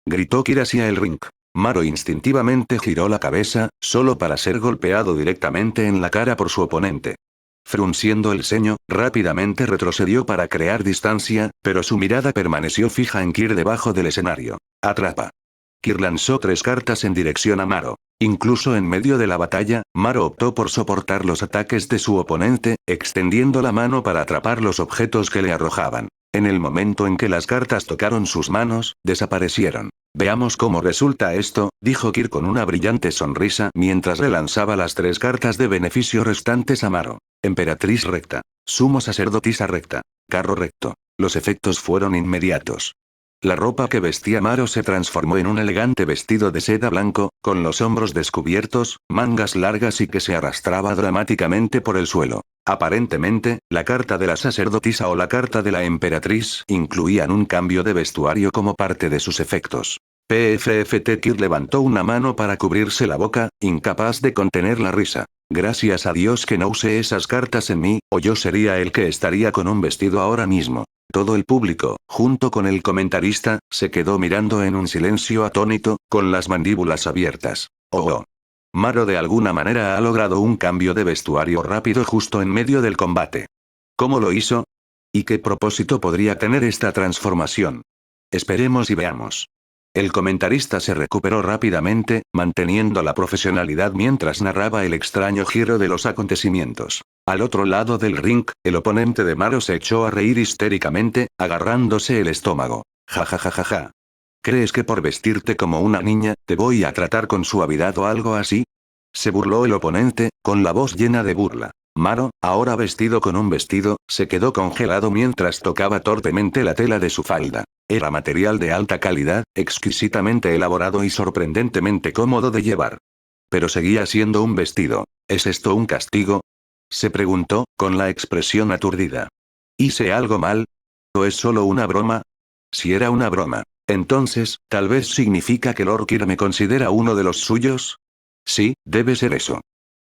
Gritó Kir hacia el ring. Maro instintivamente giró la cabeza, solo para ser golpeado directamente en la cara por su oponente. Frunciendo el ceño, rápidamente retrocedió para crear distancia, pero su mirada permaneció fija en Kir debajo del escenario. Atrapa. Kir lanzó 3 cartas en dirección a Maro. Incluso en medio de la batalla, Maro optó por soportar los ataques de su oponente, extendiendo la mano para atrapar los objetos que le arrojaban. En el momento en que las cartas tocaron sus manos, desaparecieron. Veamos cómo resulta esto, dijo Kir con una brillante sonrisa mientras relanzaba las 3 cartas de beneficio restantes a Maro. Emperatriz recta. Sumo sacerdotisa recta. Carro recto. Los efectos fueron inmediatos. La ropa que vestía Maro se transformó en un elegante vestido de seda blanco, con los hombros descubiertos, mangas largas y que se arrastraba dramáticamente por el suelo. Aparentemente, la carta de la sacerdotisa o la carta de la emperatriz incluían un cambio de vestuario como parte de sus efectos. PFFT Kir levantó una mano para cubrirse la boca, incapaz de contener la risa. Gracias a Dios que no usé esas cartas en mí, o yo sería el que estaría con un vestido ahora mismo. Todo el público, junto con el comentarista, se quedó mirando en un silencio atónito, con las mandíbulas abiertas. Oh. Maro de alguna manera ha logrado un cambio de vestuario rápido justo en medio del combate. ¿Cómo lo hizo? ¿Y qué propósito podría tener esta transformación? Esperemos y veamos. El comentarista se recuperó rápidamente, manteniendo la profesionalidad mientras narraba el extraño giro de los acontecimientos. Al otro lado del ring, el oponente de Maro se echó a reír histéricamente, agarrándose el estómago. Ja ja ja ja ja. ¿Crees que por vestirte como una niña, te voy a tratar con suavidad o algo así? Se burló el oponente, con la voz llena de burla. Maro, ahora vestido con un vestido, se quedó congelado mientras tocaba torpemente la tela de su falda. Era material de alta calidad, exquisitamente elaborado y sorprendentemente cómodo de llevar. Pero seguía siendo un vestido. ¿Es esto un castigo? Se preguntó, con la expresión aturdida. ¿Hice algo mal? ¿O es solo una broma? Si era una broma, entonces, tal vez significa que Lord Kir me considera uno de los suyos. Sí, debe ser eso.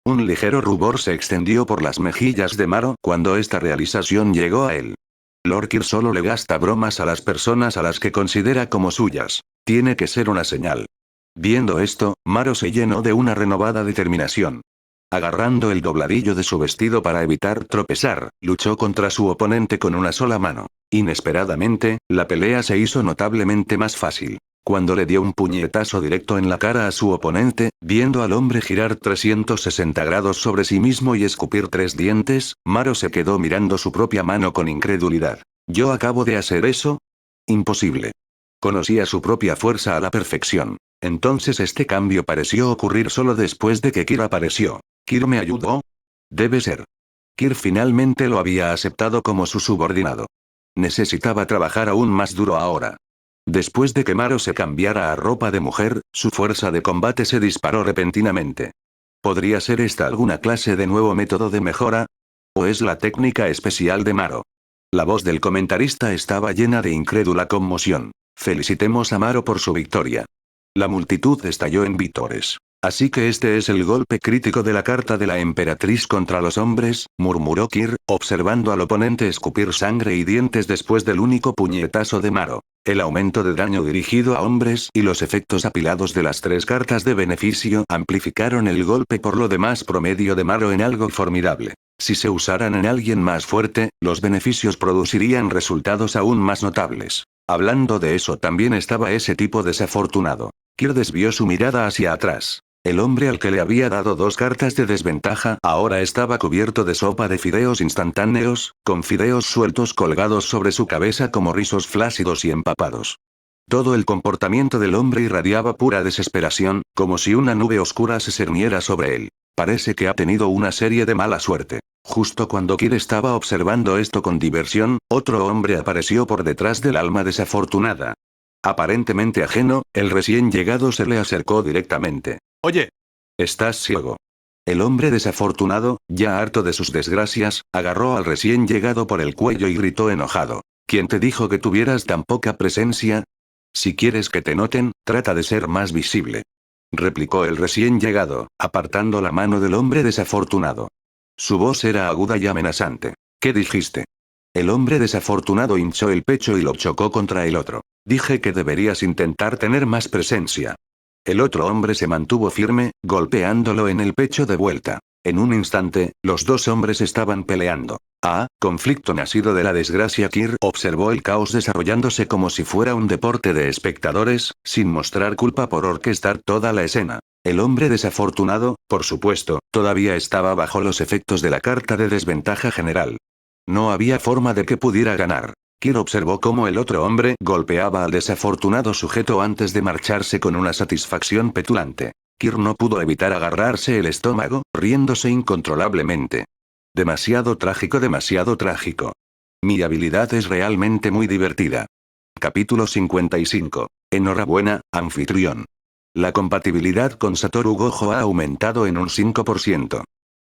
Un ligero rubor se extendió por las mejillas de Maro cuando esta realización llegó a él. Lord Kir solo le gasta bromas a las personas a las que considera como suyas. Tiene que ser una señal. Viendo esto, Maro se llenó de una renovada determinación. Agarrando el dobladillo de su vestido para evitar tropezar, luchó contra su oponente con una sola mano. Inesperadamente, la pelea se hizo notablemente más fácil. Cuando le dio un puñetazo directo en la cara a su oponente, viendo al hombre girar 360 grados sobre sí mismo y escupir 3 dientes, Maro se quedó mirando su propia mano con incredulidad. ¿Yo acabo de hacer eso? Imposible. Conocía su propia fuerza a la perfección. Entonces este cambio pareció ocurrir solo después de que Kir apareció. ¿Kir me ayudó? Debe ser. Kir finalmente lo había aceptado como su subordinado. Necesitaba trabajar aún más duro ahora. Después de que Maro se cambiara a ropa de mujer, su fuerza de combate se disparó repentinamente. ¿Podría ser esta alguna clase de nuevo método de mejora? ¿O es la técnica especial de Maro? La voz del comentarista estaba llena de incrédula conmoción. Felicitemos a Maro por su victoria. La multitud estalló en vítores. Así que este es el golpe crítico de la carta de la emperatriz contra los hombres, murmuró Kir, observando al oponente escupir sangre y dientes después del único puñetazo de Maro. El aumento de daño dirigido a hombres y los efectos apilados de las 3 cartas de beneficio amplificaron el golpe por lo demás promedio de Maro en algo formidable. Si se usaran en alguien más fuerte, los beneficios producirían resultados aún más notables. Hablando de eso también estaba ese tipo desafortunado. Kir desvió su mirada hacia atrás. El hombre al que le había dado 2 cartas de desventaja ahora estaba cubierto de sopa de fideos instantáneos, con fideos sueltos colgados sobre su cabeza como rizos flácidos y empapados. Todo el comportamiento del hombre irradiaba pura desesperación, como si una nube oscura se cerniera sobre él. Parece que ha tenido una serie de mala suerte. Justo cuando Kir estaba observando esto con diversión, otro hombre apareció por detrás del alma desafortunada. Aparentemente ajeno, el recién llegado se le acercó directamente. Oye, ¿estás ciego? El hombre desafortunado, ya harto de sus desgracias, agarró al recién llegado por el cuello y gritó enojado. ¿Quién te dijo que tuvieras tan poca presencia? Si quieres que te noten, trata de ser más visible. Replicó el recién llegado, apartando la mano del hombre desafortunado. Su voz era aguda y amenazante. ¿Qué dijiste? El hombre desafortunado hinchó el pecho y lo chocó contra el otro. Dije que deberías intentar tener más presencia. El otro hombre se mantuvo firme, golpeándolo en el pecho de vuelta. En un instante, los dos hombres estaban peleando. Conflicto nacido de la desgracia. Kir observó el caos desarrollándose como si fuera un deporte de espectadores, sin mostrar culpa por orquestar toda la escena. El hombre desafortunado, por supuesto, todavía estaba bajo los efectos de la carta de desventaja general. No había forma de que pudiera ganar. Kir observó cómo el otro hombre golpeaba al desafortunado sujeto antes de marcharse con una satisfacción petulante. Kir no pudo evitar agarrarse el estómago, riéndose incontrolablemente. Demasiado trágico, demasiado trágico. Mi habilidad es realmente muy divertida. Capítulo 55. Enhorabuena, anfitrión. La compatibilidad con Satoru Gojo ha aumentado en un 5%.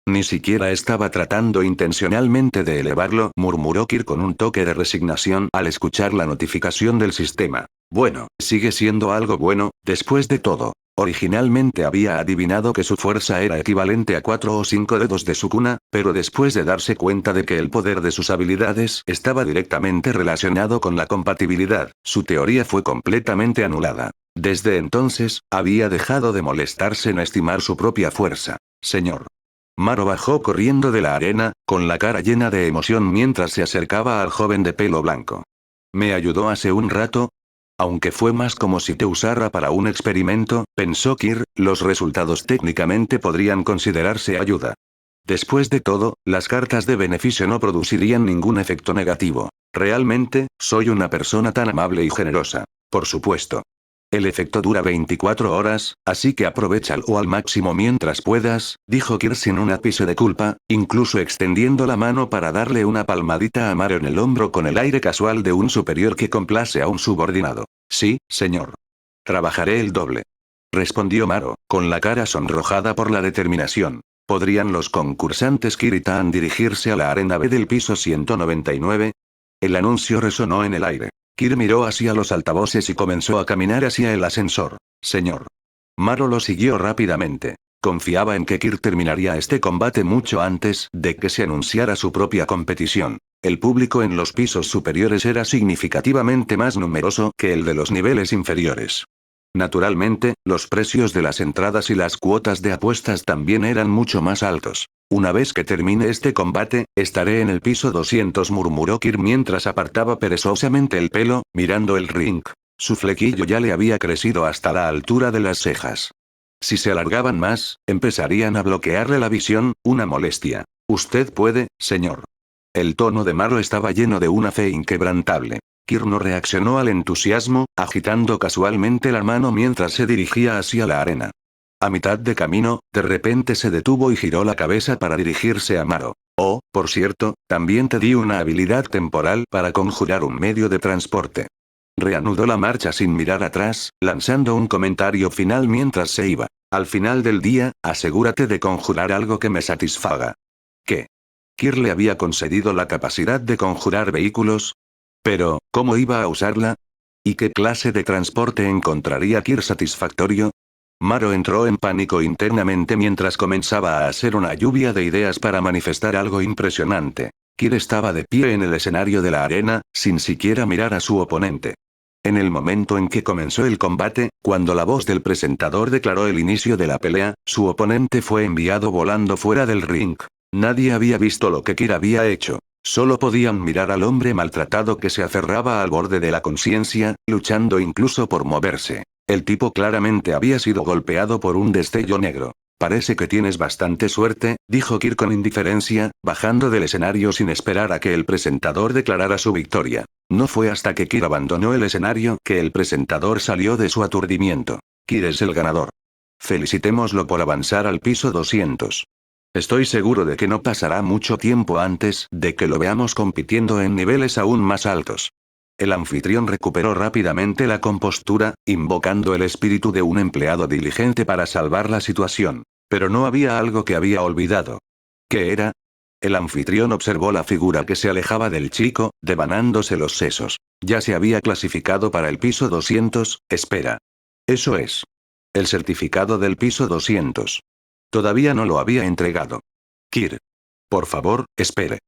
Ni siquiera estaba tratando intencionalmente de elevarlo, murmuró Kir con un toque de resignación al escuchar la notificación del sistema. Bueno, sigue siendo algo bueno, después de todo. Originalmente había adivinado que su fuerza era equivalente a 4 o 5 dedos de Sukuna, pero después de darse cuenta de que el poder de sus habilidades estaba directamente relacionado con la compatibilidad, su teoría fue completamente anulada. Desde entonces, había dejado de molestarse en estimar su propia fuerza. Señor. Maro bajó corriendo de la arena, con la cara llena de emoción mientras se acercaba al joven de pelo blanco. ¿Me ayudó hace un rato? Aunque fue más como si te usara para un experimento, pensó Kir, los resultados técnicamente podrían considerarse ayuda. Después de todo, las cartas de beneficio no producirían ningún efecto negativo. Realmente, soy una persona tan amable y generosa. Por supuesto. El efecto dura 24 horas, así que aprovéchalo al máximo mientras puedas, dijo Kir sin un ápice de culpa, incluso extendiendo la mano para darle una palmadita a Maro en el hombro con el aire casual de un superior que complace a un subordinado. Sí, señor. Trabajaré el doble. Respondió Maro, con la cara sonrojada por la determinación. ¿Podrían los concursantes Kir y Tan dirigirse a la arena B del piso 199? El anuncio resonó en el aire. Kir miró hacia los altavoces y comenzó a caminar hacia el ascensor. Señor. Maro lo siguió rápidamente. Confiaba en que Kir terminaría este combate mucho antes de que se anunciara su propia competición. El público en los pisos superiores era significativamente más numeroso que el de los niveles inferiores. Naturalmente, los precios de las entradas y las cuotas de apuestas también eran mucho más altos. Una vez que termine este combate, estaré en el piso 200, murmuró Kir mientras apartaba perezosamente el pelo, mirando el ring. Su flequillo ya le había crecido hasta la altura de las cejas. Si se alargaban más, empezarían a bloquearle la visión, una molestia. Usted puede, señor. El tono de Maro estaba lleno de una fe inquebrantable. Kir no reaccionó al entusiasmo, agitando casualmente la mano mientras se dirigía hacia la arena. A mitad de camino, de repente se detuvo y giró la cabeza para dirigirse a Maro. Oh, por cierto, también te di una habilidad temporal para conjurar un medio de transporte. Reanudó la marcha sin mirar atrás, lanzando un comentario final mientras se iba. Al final del día, asegúrate de conjurar algo que me satisfaga. ¿Qué? Kir le había concedido la capacidad de conjurar vehículos. Pero, ¿cómo iba a usarla? ¿Y qué clase de transporte encontraría Kir satisfactorio? Maro entró en pánico internamente mientras comenzaba a hacer una lluvia de ideas para manifestar algo impresionante. Kir estaba de pie en el escenario de la arena, sin siquiera mirar a su oponente. En el momento en que comenzó el combate, cuando la voz del presentador declaró el inicio de la pelea, su oponente fue enviado volando fuera del ring. Nadie había visto lo que Kir había hecho. Solo podían mirar al hombre maltratado que se aferraba al borde de la conciencia, luchando incluso por moverse. El tipo claramente había sido golpeado por un destello negro. Parece que tienes bastante suerte, dijo Kir con indiferencia, bajando del escenario sin esperar a que el presentador declarara su victoria. No fue hasta que Kir abandonó el escenario que el presentador salió de su aturdimiento. Kir es el ganador. Felicitémoslo por avanzar al piso 200. Estoy seguro de que no pasará mucho tiempo antes de que lo veamos compitiendo en niveles aún más altos. El anfitrión recuperó rápidamente la compostura, invocando el espíritu de un empleado diligente para salvar la situación. Pero no había algo que había olvidado. ¿Qué era? El anfitrión observó la figura que se alejaba del chico, devanándose los sesos. Ya se había clasificado para el piso 200, espera. Eso es. El certificado del piso 200. Todavía no lo había entregado. Kir. Por favor, espere.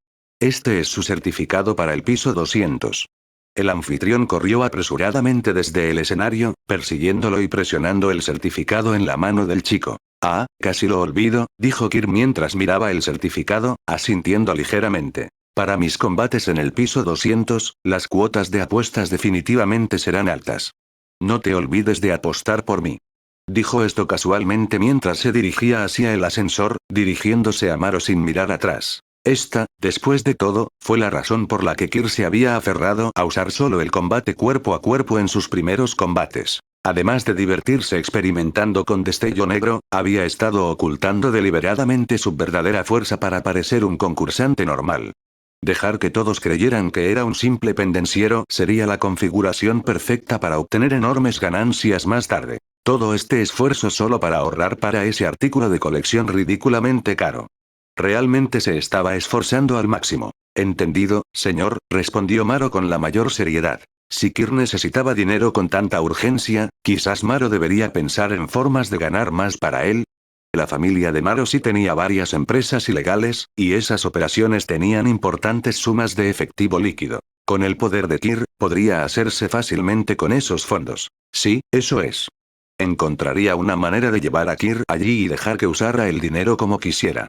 Este es su certificado para el piso 200. El anfitrión corrió apresuradamente desde el escenario, persiguiéndolo y presionando el certificado en la mano del chico. Ah, casi lo olvido, dijo Kir mientras miraba el certificado, asintiendo ligeramente. Para mis combates en el piso 200, las cuotas de apuestas definitivamente serán altas. No te olvides de apostar por mí. Dijo esto casualmente mientras se dirigía hacia el ascensor, dirigiéndose a Maro sin mirar atrás. Esta, después de todo, fue la razón por la que Kir se había aferrado a usar solo el combate cuerpo a cuerpo en sus primeros combates. Además de divertirse experimentando con destello negro, había estado ocultando deliberadamente su verdadera fuerza para parecer un concursante normal. Dejar que todos creyeran que era un simple pendenciero sería la configuración perfecta para obtener enormes ganancias más tarde. Todo este esfuerzo solo para ahorrar para ese artículo de colección ridículamente caro. Realmente se estaba esforzando al máximo. Entendido, señor, respondió Maro con la mayor seriedad. Si Kir necesitaba dinero con tanta urgencia, quizás Maro debería pensar en formas de ganar más para él. La familia de Maro sí tenía varias empresas ilegales, y esas operaciones tenían importantes sumas de efectivo líquido. Con el poder de Kir, podría hacerse fácilmente con esos fondos. Sí, eso es. Encontraría una manera de llevar a Kir allí y dejar que usara el dinero como quisiera.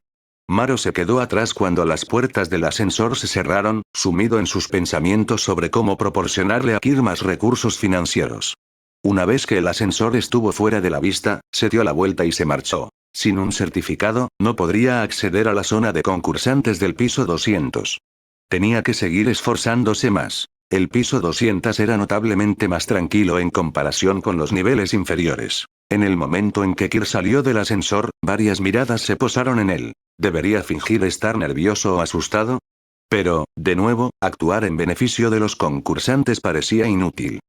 Maro se quedó atrás cuando las puertas del ascensor se cerraron, sumido en sus pensamientos sobre cómo proporcionarle a Kir más recursos financieros. Una vez que el ascensor estuvo fuera de la vista, se dio la vuelta y se marchó. Sin un certificado, no podría acceder a la zona de concursantes del piso 200. Tenía que seguir esforzándose más. El piso 200 era notablemente más tranquilo en comparación con los niveles inferiores. En el momento en que Kir salió del ascensor, varias miradas se posaron en él. ¿Debería fingir estar nervioso o asustado? Pero, de nuevo, actuar en beneficio de los concursantes parecía inútil.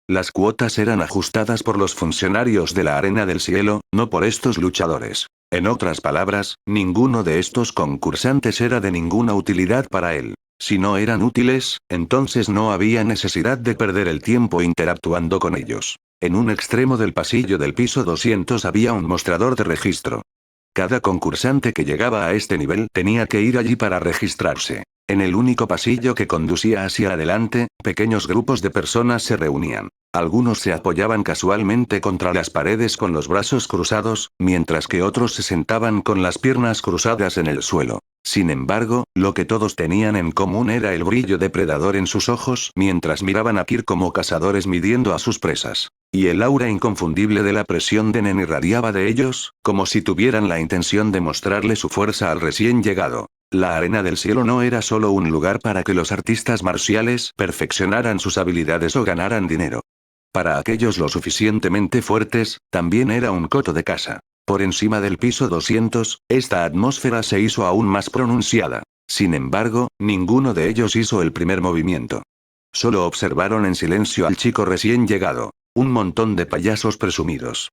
Las cuotas eran ajustadas por los funcionarios de la Arena del Cielo, no por estos luchadores. En otras palabras, ninguno de estos concursantes era de ninguna utilidad para él. Si no eran útiles, entonces no había necesidad de perder el tiempo interactuando con ellos. En un extremo del pasillo del piso 200 había un mostrador de registro. Cada concursante que llegaba a este nivel tenía que ir allí para registrarse. En el único pasillo que conducía hacia adelante, pequeños grupos de personas se reunían. Algunos se apoyaban casualmente contra las paredes con los brazos cruzados, mientras que otros se sentaban con las piernas cruzadas en el suelo. Sin embargo, lo que todos tenían en común era el brillo depredador en sus ojos mientras miraban a Kir como cazadores midiendo a sus presas. Y el aura inconfundible de la presión de Nen irradiaba de ellos, como si tuvieran la intención de mostrarle su fuerza al recién llegado. La Arena del Cielo no era solo un lugar para que los artistas marciales perfeccionaran sus habilidades o ganaran dinero. Para aquellos lo suficientemente fuertes, también era un coto de caza. Por encima del piso 200, esta atmósfera se hizo aún más pronunciada. Sin embargo, ninguno de ellos hizo el primer movimiento. Solo observaron en silencio al chico recién llegado. Un montón de payasos presumidos.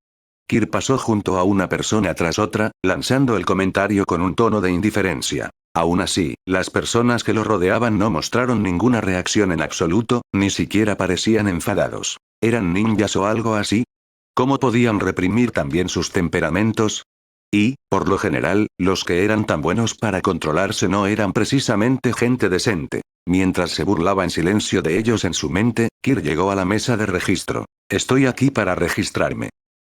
Kir pasó junto a una persona tras otra, lanzando el comentario con un tono de indiferencia. Aún así, las personas que lo rodeaban no mostraron ninguna reacción en absoluto, ni siquiera parecían enfadados. ¿Eran ninjas o algo así? ¿Cómo podían reprimir también sus temperamentos? Y, por lo general, los que eran tan buenos para controlarse no eran precisamente gente decente. Mientras se burlaba en silencio de ellos en su mente, Kir llegó a la mesa de registro. Estoy aquí para registrarme.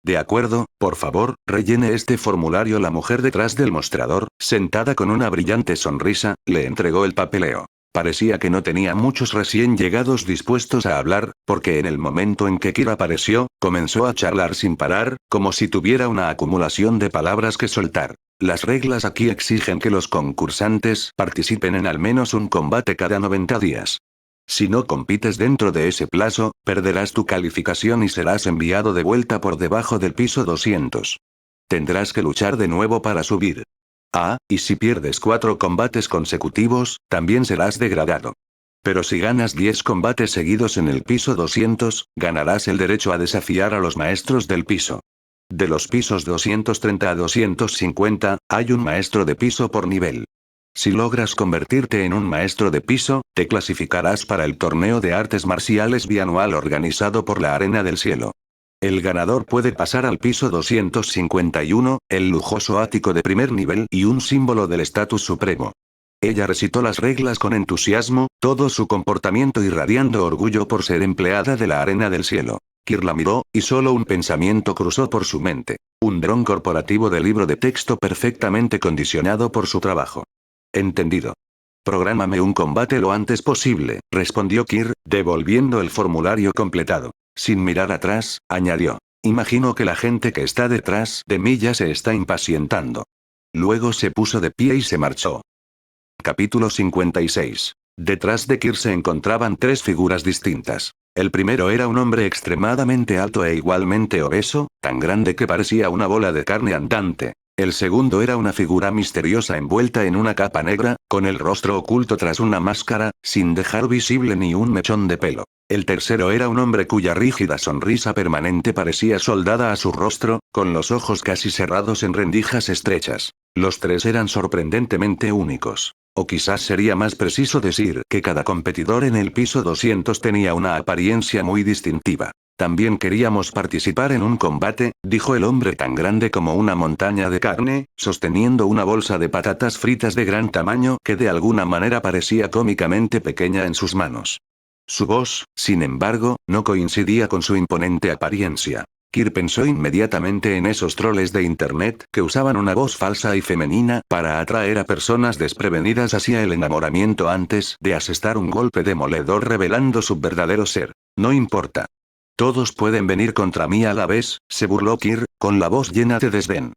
De acuerdo, por favor, rellene este formulario. La mujer detrás del mostrador, sentada con una brillante sonrisa, le entregó el papeleo. Parecía que no tenía muchos recién llegados dispuestos a hablar, porque en el momento en que Kir apareció, comenzó a charlar sin parar, como si tuviera una acumulación de palabras que soltar. Las reglas aquí exigen que los concursantes participen en al menos un combate cada 90 días. Si no compites dentro de ese plazo, perderás tu calificación y serás enviado de vuelta por debajo del piso 200. Tendrás que luchar de nuevo para subir. Ah, y si pierdes 4 combates consecutivos, también serás degradado. Pero si ganas 10 combates seguidos en el piso 200, ganarás el derecho a desafiar a los maestros del piso. De los pisos 230 a 250, hay un maestro de piso por nivel. Si logras convertirte en un maestro de piso, te clasificarás para el torneo de artes marciales bianual organizado por la Arena del Cielo. El ganador puede pasar al piso 251, el lujoso ático de primer nivel y un símbolo del estatus supremo. Ella recitó las reglas con entusiasmo, todo su comportamiento irradiando orgullo por ser empleada de la Arena del Cielo. Kir la miró, y solo un pensamiento cruzó por su mente. Un dron corporativo de libro de texto perfectamente condicionado por su trabajo. Entendido. Prográmame un combate lo antes posible, respondió Kir, devolviendo el formulario completado. Sin mirar atrás, añadió. Imagino que la gente que está detrás de mí ya se está impacientando. Luego se puso de pie y se marchó. Capítulo 56. Detrás de Kir se encontraban tres figuras distintas. El primero era un hombre extremadamente alto e igualmente obeso, tan grande que parecía una bola de carne andante. El segundo era una figura misteriosa envuelta en una capa negra, con el rostro oculto tras una máscara, sin dejar visible ni un mechón de pelo. El tercero era un hombre cuya rígida sonrisa permanente parecía soldada a su rostro, con los ojos casi cerrados en rendijas estrechas. Los tres eran sorprendentemente únicos. O quizás sería más preciso decir que cada competidor en el piso 200 tenía una apariencia muy distintiva. También queríamos participar en un combate, dijo el hombre tan grande como una montaña de carne, sosteniendo una bolsa de patatas fritas de gran tamaño que de alguna manera parecía cómicamente pequeña en sus manos. Su voz, sin embargo, no coincidía con su imponente apariencia. Kir pensó inmediatamente en esos troles de internet que usaban una voz falsa y femenina para atraer a personas desprevenidas hacia el enamoramiento antes de asestar un golpe demoledor revelando su verdadero ser. No importa. Todos pueden venir contra mí a la vez, se burló Kir, con la voz llena de desdén.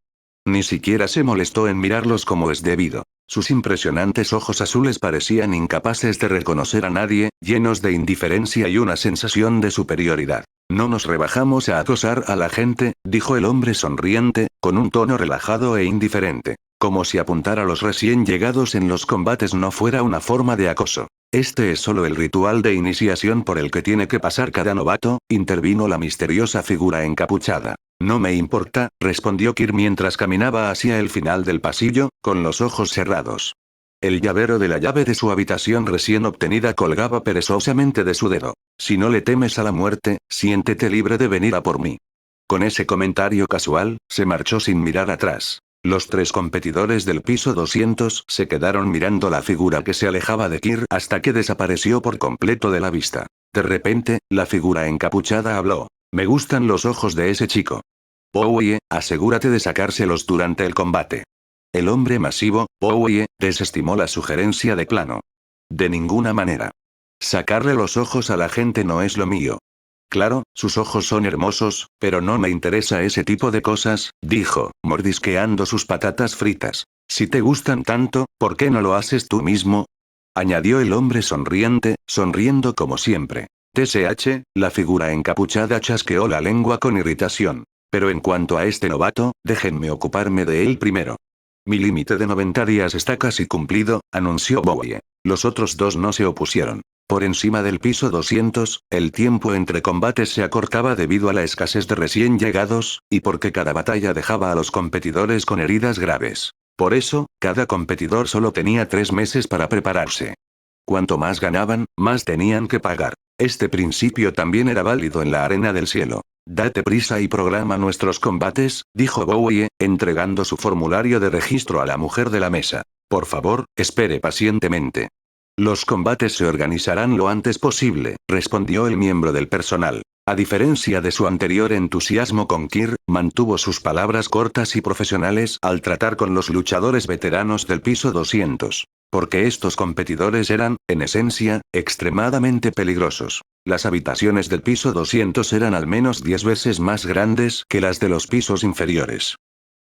Ni siquiera se molestó en mirarlos como es debido. Sus impresionantes ojos azules parecían incapaces de reconocer a nadie, llenos de indiferencia y una sensación de superioridad. No nos rebajamos a acosar a la gente, dijo el hombre sonriente, con un tono relajado e indiferente. Como si apuntar a los recién llegados en los combates no fuera una forma de acoso. Este es solo el ritual de iniciación por el que tiene que pasar cada novato, intervino la misteriosa figura encapuchada. No me importa, respondió Kir mientras caminaba hacia el final del pasillo, con los ojos cerrados. El llavero de la llave de su habitación recién obtenida colgaba perezosamente de su dedo. Si no le temes a la muerte, siéntete libre de venir a por mí. Con ese comentario casual, se marchó sin mirar atrás. Los tres competidores del piso 200 se quedaron mirando la figura que se alejaba de Kir hasta que desapareció por completo de la vista. De repente, la figura encapuchada habló. Me gustan los ojos de ese chico. Bowie, asegúrate de sacárselos durante el combate. El hombre masivo, Bowie, desestimó la sugerencia de plano. De ninguna manera. Sacarle los ojos a la gente no es lo mío. Claro, sus ojos son hermosos, pero no me interesa ese tipo de cosas, dijo, mordisqueando sus patatas fritas. Si te gustan tanto, ¿por qué no lo haces tú mismo? Añadió el hombre sonriente, sonriendo como siempre. TSH, la figura encapuchada chasqueó la lengua con irritación. Pero en cuanto a este novato, déjenme ocuparme de él primero. Mi límite de 90 días está casi cumplido, anunció Bowie. Los otros dos no se opusieron. Por encima del piso 200, el tiempo entre combates se acortaba debido a la escasez de recién llegados, y porque cada batalla dejaba a los competidores con heridas graves. Por eso, cada competidor solo tenía 3 meses para prepararse. Cuanto más ganaban, más tenían que pagar. Este principio también era válido en la arena del cielo. Date prisa y programa nuestros combates, dijo Bowie, entregando su formulario de registro a la mujer de la mesa. Por favor, espere pacientemente. Los combates se organizarán lo antes posible, respondió el miembro del personal. A diferencia de su anterior entusiasmo con Kir, mantuvo sus palabras cortas y profesionales al tratar con los luchadores veteranos del piso 200. Porque estos competidores eran, en esencia, extremadamente peligrosos. Las habitaciones del piso 200 eran al menos 10 veces más grandes que las de los pisos inferiores.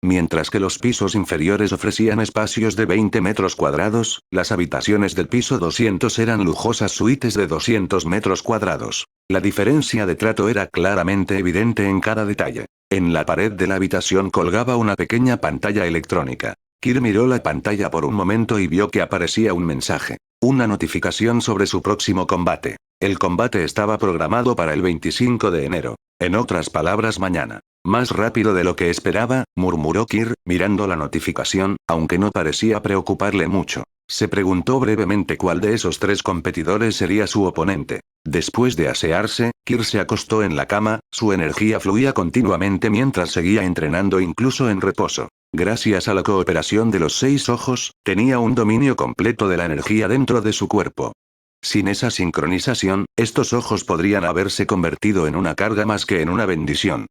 Mientras que los pisos inferiores ofrecían espacios de 20 metros cuadrados, las habitaciones del piso 200 eran lujosas suites de 200 metros cuadrados. La diferencia de trato era claramente evidente en cada detalle. En la pared de la habitación colgaba una pequeña pantalla electrónica. Kir miró la pantalla por un momento y vio que aparecía un mensaje. Una notificación sobre su próximo combate. El combate estaba programado para el 25 de enero. En otras palabras, mañana. Más rápido de lo que esperaba, murmuró Kir, mirando la notificación, aunque no parecía preocuparle mucho. Se preguntó brevemente cuál de esos tres competidores sería su oponente. Después de asearse, Kir se acostó en la cama, su energía fluía continuamente mientras seguía entrenando incluso en reposo. Gracias a la cooperación de los 6 ojos, tenía un dominio completo de la energía dentro de su cuerpo. Sin esa sincronización, estos ojos podrían haberse convertido en una carga más que en una bendición.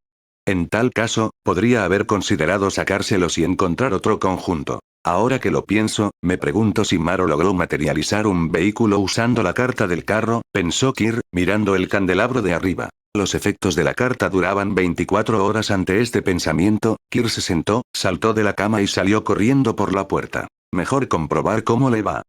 En tal caso, podría haber considerado sacárselos y encontrar otro conjunto. Ahora que lo pienso, me pregunto si Maro logró materializar un vehículo usando la carta del carro, pensó Kir, mirando el candelabro de arriba. Los efectos de la carta duraban 24 horas. Ante este pensamiento, Kir se sentó, saltó de la cama y salió corriendo por la puerta. Mejor comprobar cómo le va.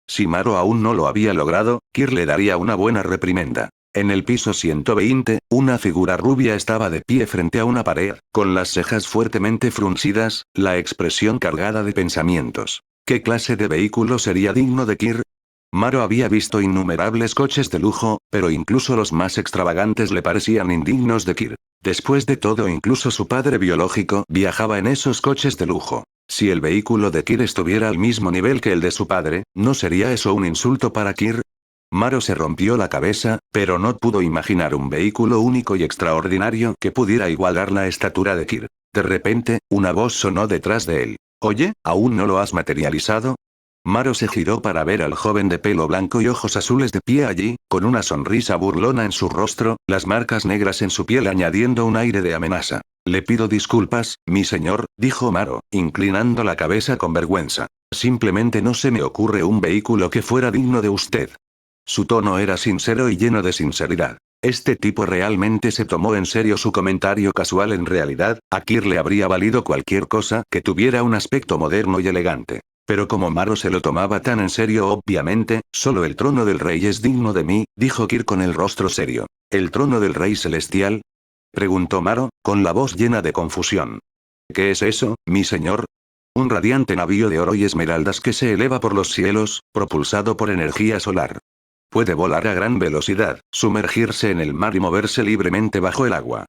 Si Maro aún no lo había logrado, Kir le daría una buena reprimenda. En el piso 120, una figura rubia estaba de pie frente a una pared, con las cejas fuertemente fruncidas, la expresión cargada de pensamientos. ¿Qué clase de vehículo sería digno de Kir? Maro había visto innumerables coches de lujo, pero incluso los más extravagantes le parecían indignos de Kir. Después de todo, incluso su padre biológico viajaba en esos coches de lujo. Si el vehículo de Kir estuviera al mismo nivel que el de su padre, ¿no sería eso un insulto para Kir? Maro se rompió la cabeza, pero no pudo imaginar un vehículo único y extraordinario que pudiera igualar la estatura de Kir. De repente, una voz sonó detrás de él. Oye, ¿aún no lo has materializado? Maro se giró para ver al joven de pelo blanco y ojos azules de pie allí, con una sonrisa burlona en su rostro, las marcas negras en su piel añadiendo un aire de amenaza. Le pido disculpas, mi señor, dijo Maro, inclinando la cabeza con vergüenza. Simplemente no se me ocurre un vehículo que fuera digno de usted. Su tono era sincero y lleno de sinceridad. Este tipo realmente se tomó en serio su comentario casual. En realidad, a Kir le habría valido cualquier cosa que tuviera un aspecto moderno y elegante. Pero como Maro se lo tomaba tan en serio, obviamente, solo el trono del rey es digno de mí, dijo Kir con el rostro serio. ¿El trono del rey celestial? Preguntó Maro, con la voz llena de confusión. ¿Qué es eso, mi señor? Un radiante navío de oro y esmeraldas que se eleva por los cielos, propulsado por energía solar. Puede volar a gran velocidad, sumergirse en el mar y moverse libremente bajo el agua.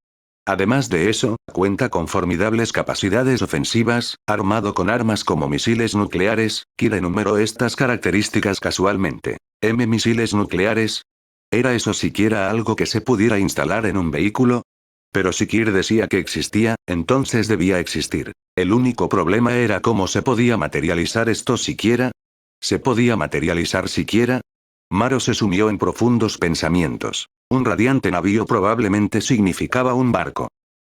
Además de eso, cuenta con formidables capacidades ofensivas, armado con armas como misiles nucleares. Kir enumeró estas características casualmente. ¿Misiles nucleares? ¿Era eso siquiera algo que se pudiera instalar en un vehículo? Pero si Kir decía que existía, entonces debía existir. El único problema era cómo se podía materializar esto siquiera. ¿Se podía materializar siquiera? Maro se sumió en profundos pensamientos. Un radiante navío probablemente significaba un barco.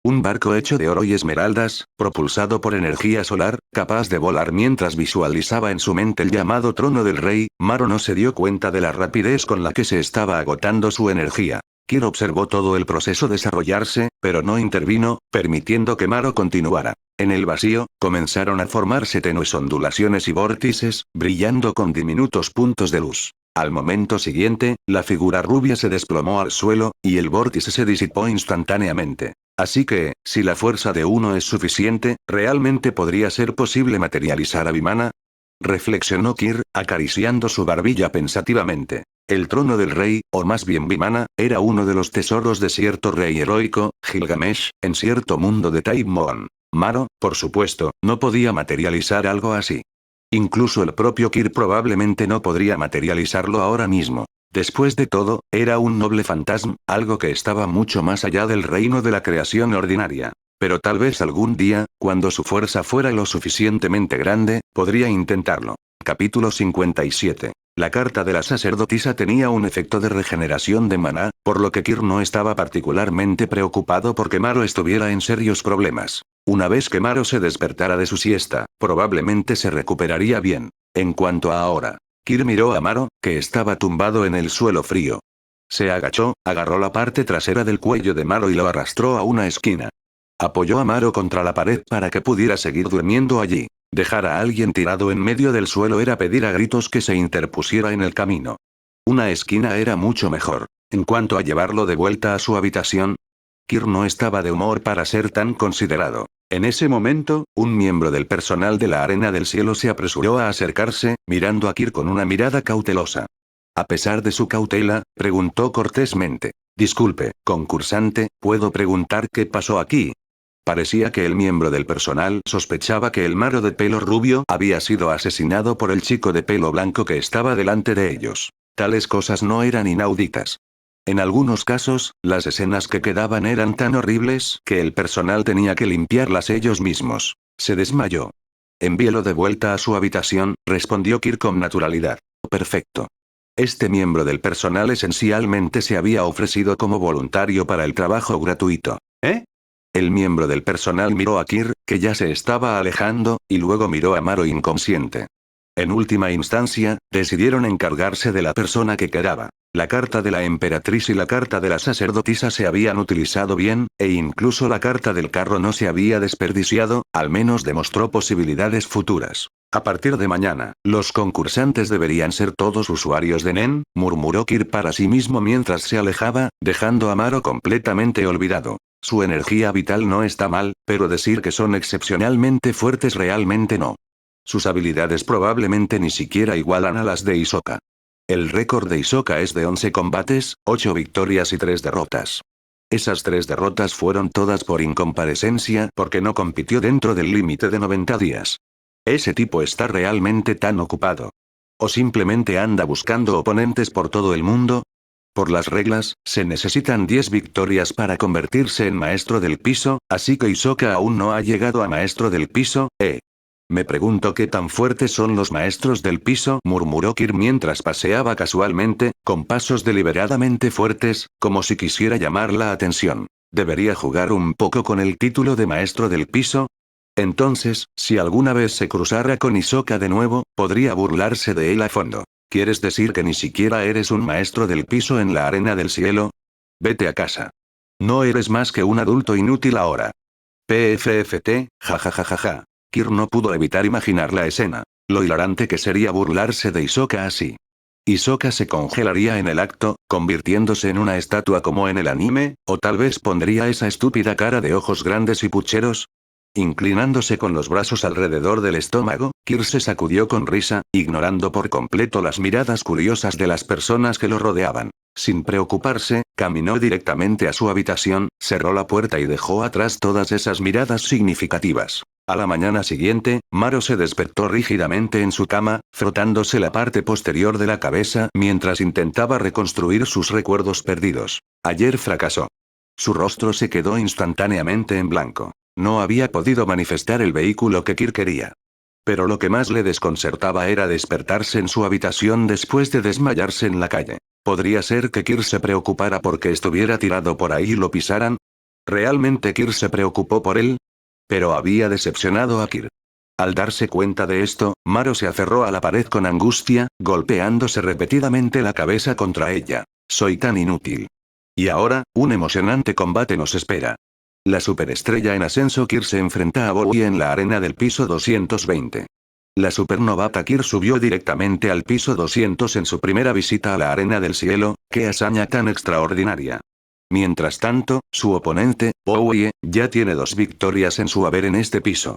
Un barco hecho de oro y esmeraldas, propulsado por energía solar, capaz de volar. Mientras visualizaba en su mente el llamado trono del rey, Maro no se dio cuenta de la rapidez con la que se estaba agotando su energía. Kir observó todo el proceso desarrollarse, pero no intervino, permitiendo que Maro continuara. En el vacío, comenzaron a formarse tenues ondulaciones y vórtices, brillando con diminutos puntos de luz. Al momento siguiente, la figura rubia se desplomó al suelo, y el vórtice se disipó instantáneamente. Así que, si la fuerza de uno es suficiente, ¿realmente podría ser posible materializar a Vimana? Reflexionó Kir, acariciando su barbilla pensativamente. El trono del rey, o más bien Vimana, era uno de los tesoros de cierto rey heroico, Gilgamesh, en cierto mundo de Type Moon. Maro, por supuesto, no podía materializar algo así. Incluso el propio Kir probablemente no podría materializarlo ahora mismo. Después de todo, era un noble fantasma, algo que estaba mucho más allá del reino de la creación ordinaria. Pero tal vez algún día, cuando su fuerza fuera lo suficientemente grande, podría intentarlo. Capítulo 57. La carta de la sacerdotisa tenía un efecto de regeneración de maná, por lo que Kir no estaba particularmente preocupado porque Maro estuviera en serios problemas. Una vez que Maro se despertara de su siesta, probablemente se recuperaría bien. En cuanto a ahora, Kir miró a Maro, que estaba tumbado en el suelo frío. Se agachó, agarró la parte trasera del cuello de Maro y lo arrastró a una esquina. Apoyó a Maro contra la pared para que pudiera seguir durmiendo allí. Dejar a alguien tirado en medio del suelo era pedir a gritos que se interpusiera en el camino. Una esquina era mucho mejor. En cuanto a llevarlo de vuelta a su habitación, Kir no estaba de humor para ser tan considerado. En ese momento, un miembro del personal de la Arena del Cielo se apresuró a acercarse, mirando a Kir con una mirada cautelosa. A pesar de su cautela, preguntó cortésmente. Disculpe, concursante, ¿puedo preguntar qué pasó aquí? Parecía que el miembro del personal sospechaba que el Maro de pelo rubio había sido asesinado por el chico de pelo blanco que estaba delante de ellos. Tales cosas no eran inauditas. En algunos casos, las escenas que quedaban eran tan horribles que el personal tenía que limpiarlas ellos mismos. Se desmayó. Envíelo de vuelta a su habitación, respondió Kir con naturalidad. Perfecto. Este miembro del personal esencialmente se había ofrecido como voluntario para el trabajo gratuito. ¿Eh? El miembro del personal miró a Kir, que ya se estaba alejando, y luego miró a Maro inconsciente. En última instancia, decidieron encargarse de la persona que quedaba. La carta de la emperatriz y la carta de la sacerdotisa se habían utilizado bien, e incluso la carta del carro no se había desperdiciado, al menos demostró posibilidades futuras. A partir de mañana, los concursantes deberían ser todos usuarios de Nen, murmuró Kir para sí mismo mientras se alejaba, dejando a Maro completamente olvidado. Su energía vital no está mal, pero decir que son excepcionalmente fuertes realmente no. Sus habilidades probablemente ni siquiera igualan a las de Hisoka. El récord de Hisoka es de 11 combates, 8 victorias y 3 derrotas. Esas 3 derrotas fueron todas por incomparecencia porque no compitió dentro del límite de 90 días. Ese tipo está realmente tan ocupado. ¿O simplemente anda buscando oponentes por todo el mundo? Por las reglas, se necesitan 10 victorias para convertirse en maestro del piso, así que Hisoka aún no ha llegado a maestro del piso, Me pregunto qué tan fuertes son los maestros del piso, murmuró Kir mientras paseaba casualmente, con pasos deliberadamente fuertes, como si quisiera llamar la atención. ¿Debería jugar un poco con el título de maestro del piso? Entonces, si alguna vez se cruzara con Hisoka de nuevo, podría burlarse de él a fondo. ¿Quieres decir que ni siquiera eres un maestro del piso en la arena del cielo? Vete a casa. No eres más que un adulto inútil ahora. PFFT, jajajajaja. Kir no pudo evitar imaginar la escena. Lo hilarante que sería burlarse de Hisoka así. Hisoka se congelaría en el acto, convirtiéndose en una estatua como en el anime, o tal vez pondría esa estúpida cara de ojos grandes y pucheros. Inclinándose con los brazos alrededor del estómago, Kir se sacudió con risa, ignorando por completo las miradas curiosas de las personas que lo rodeaban. Sin preocuparse, caminó directamente a su habitación, cerró la puerta y dejó atrás todas esas miradas significativas. A la mañana siguiente, Maro se despertó rígidamente en su cama, frotándose la parte posterior de la cabeza mientras intentaba reconstruir sus recuerdos perdidos. Ayer fracasó. Su rostro se quedó instantáneamente en blanco. No había podido manifestar el vehículo que Kir quería. Pero lo que más le desconcertaba era despertarse en su habitación después de desmayarse en la calle. ¿Podría ser que Kir se preocupara porque estuviera tirado por ahí y lo pisaran? ¿Realmente Kir se preocupó por él? Pero había decepcionado a Kir. Al darse cuenta de esto, Maro se aferró a la pared con angustia, golpeándose repetidamente la cabeza contra ella. Soy tan inútil. Y ahora, un emocionante combate nos espera. La superestrella en ascenso Kir se enfrenta a Bowie en la arena del piso 220. La supernovata Kir subió directamente al piso 200 en su primera visita a la arena del cielo, qué hazaña tan extraordinaria. Mientras tanto, su oponente, Bowie, ya tiene 2 victorias en su haber en este piso.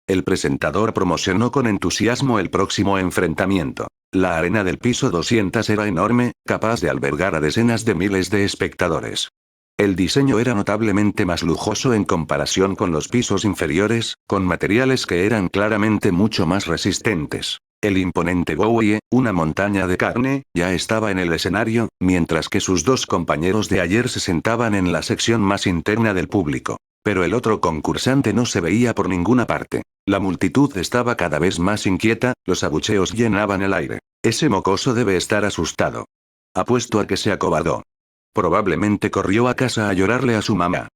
El presentador promocionó con entusiasmo el próximo enfrentamiento. La arena del piso 200 era enorme, capaz de albergar a decenas de miles de espectadores. El diseño era notablemente más lujoso en comparación con los pisos inferiores, con materiales que eran claramente mucho más resistentes. El imponente Bowie, una montaña de carne, ya estaba en el escenario, mientras que sus 2 compañeros de ayer se sentaban en la sección más interna del público. Pero el otro concursante no se veía por ninguna parte. La multitud estaba cada vez más inquieta, los abucheos llenaban el aire. Ese mocoso debe estar asustado. Apuesto a que se acobardó. Probablemente corrió a casa a llorarle a su mamá.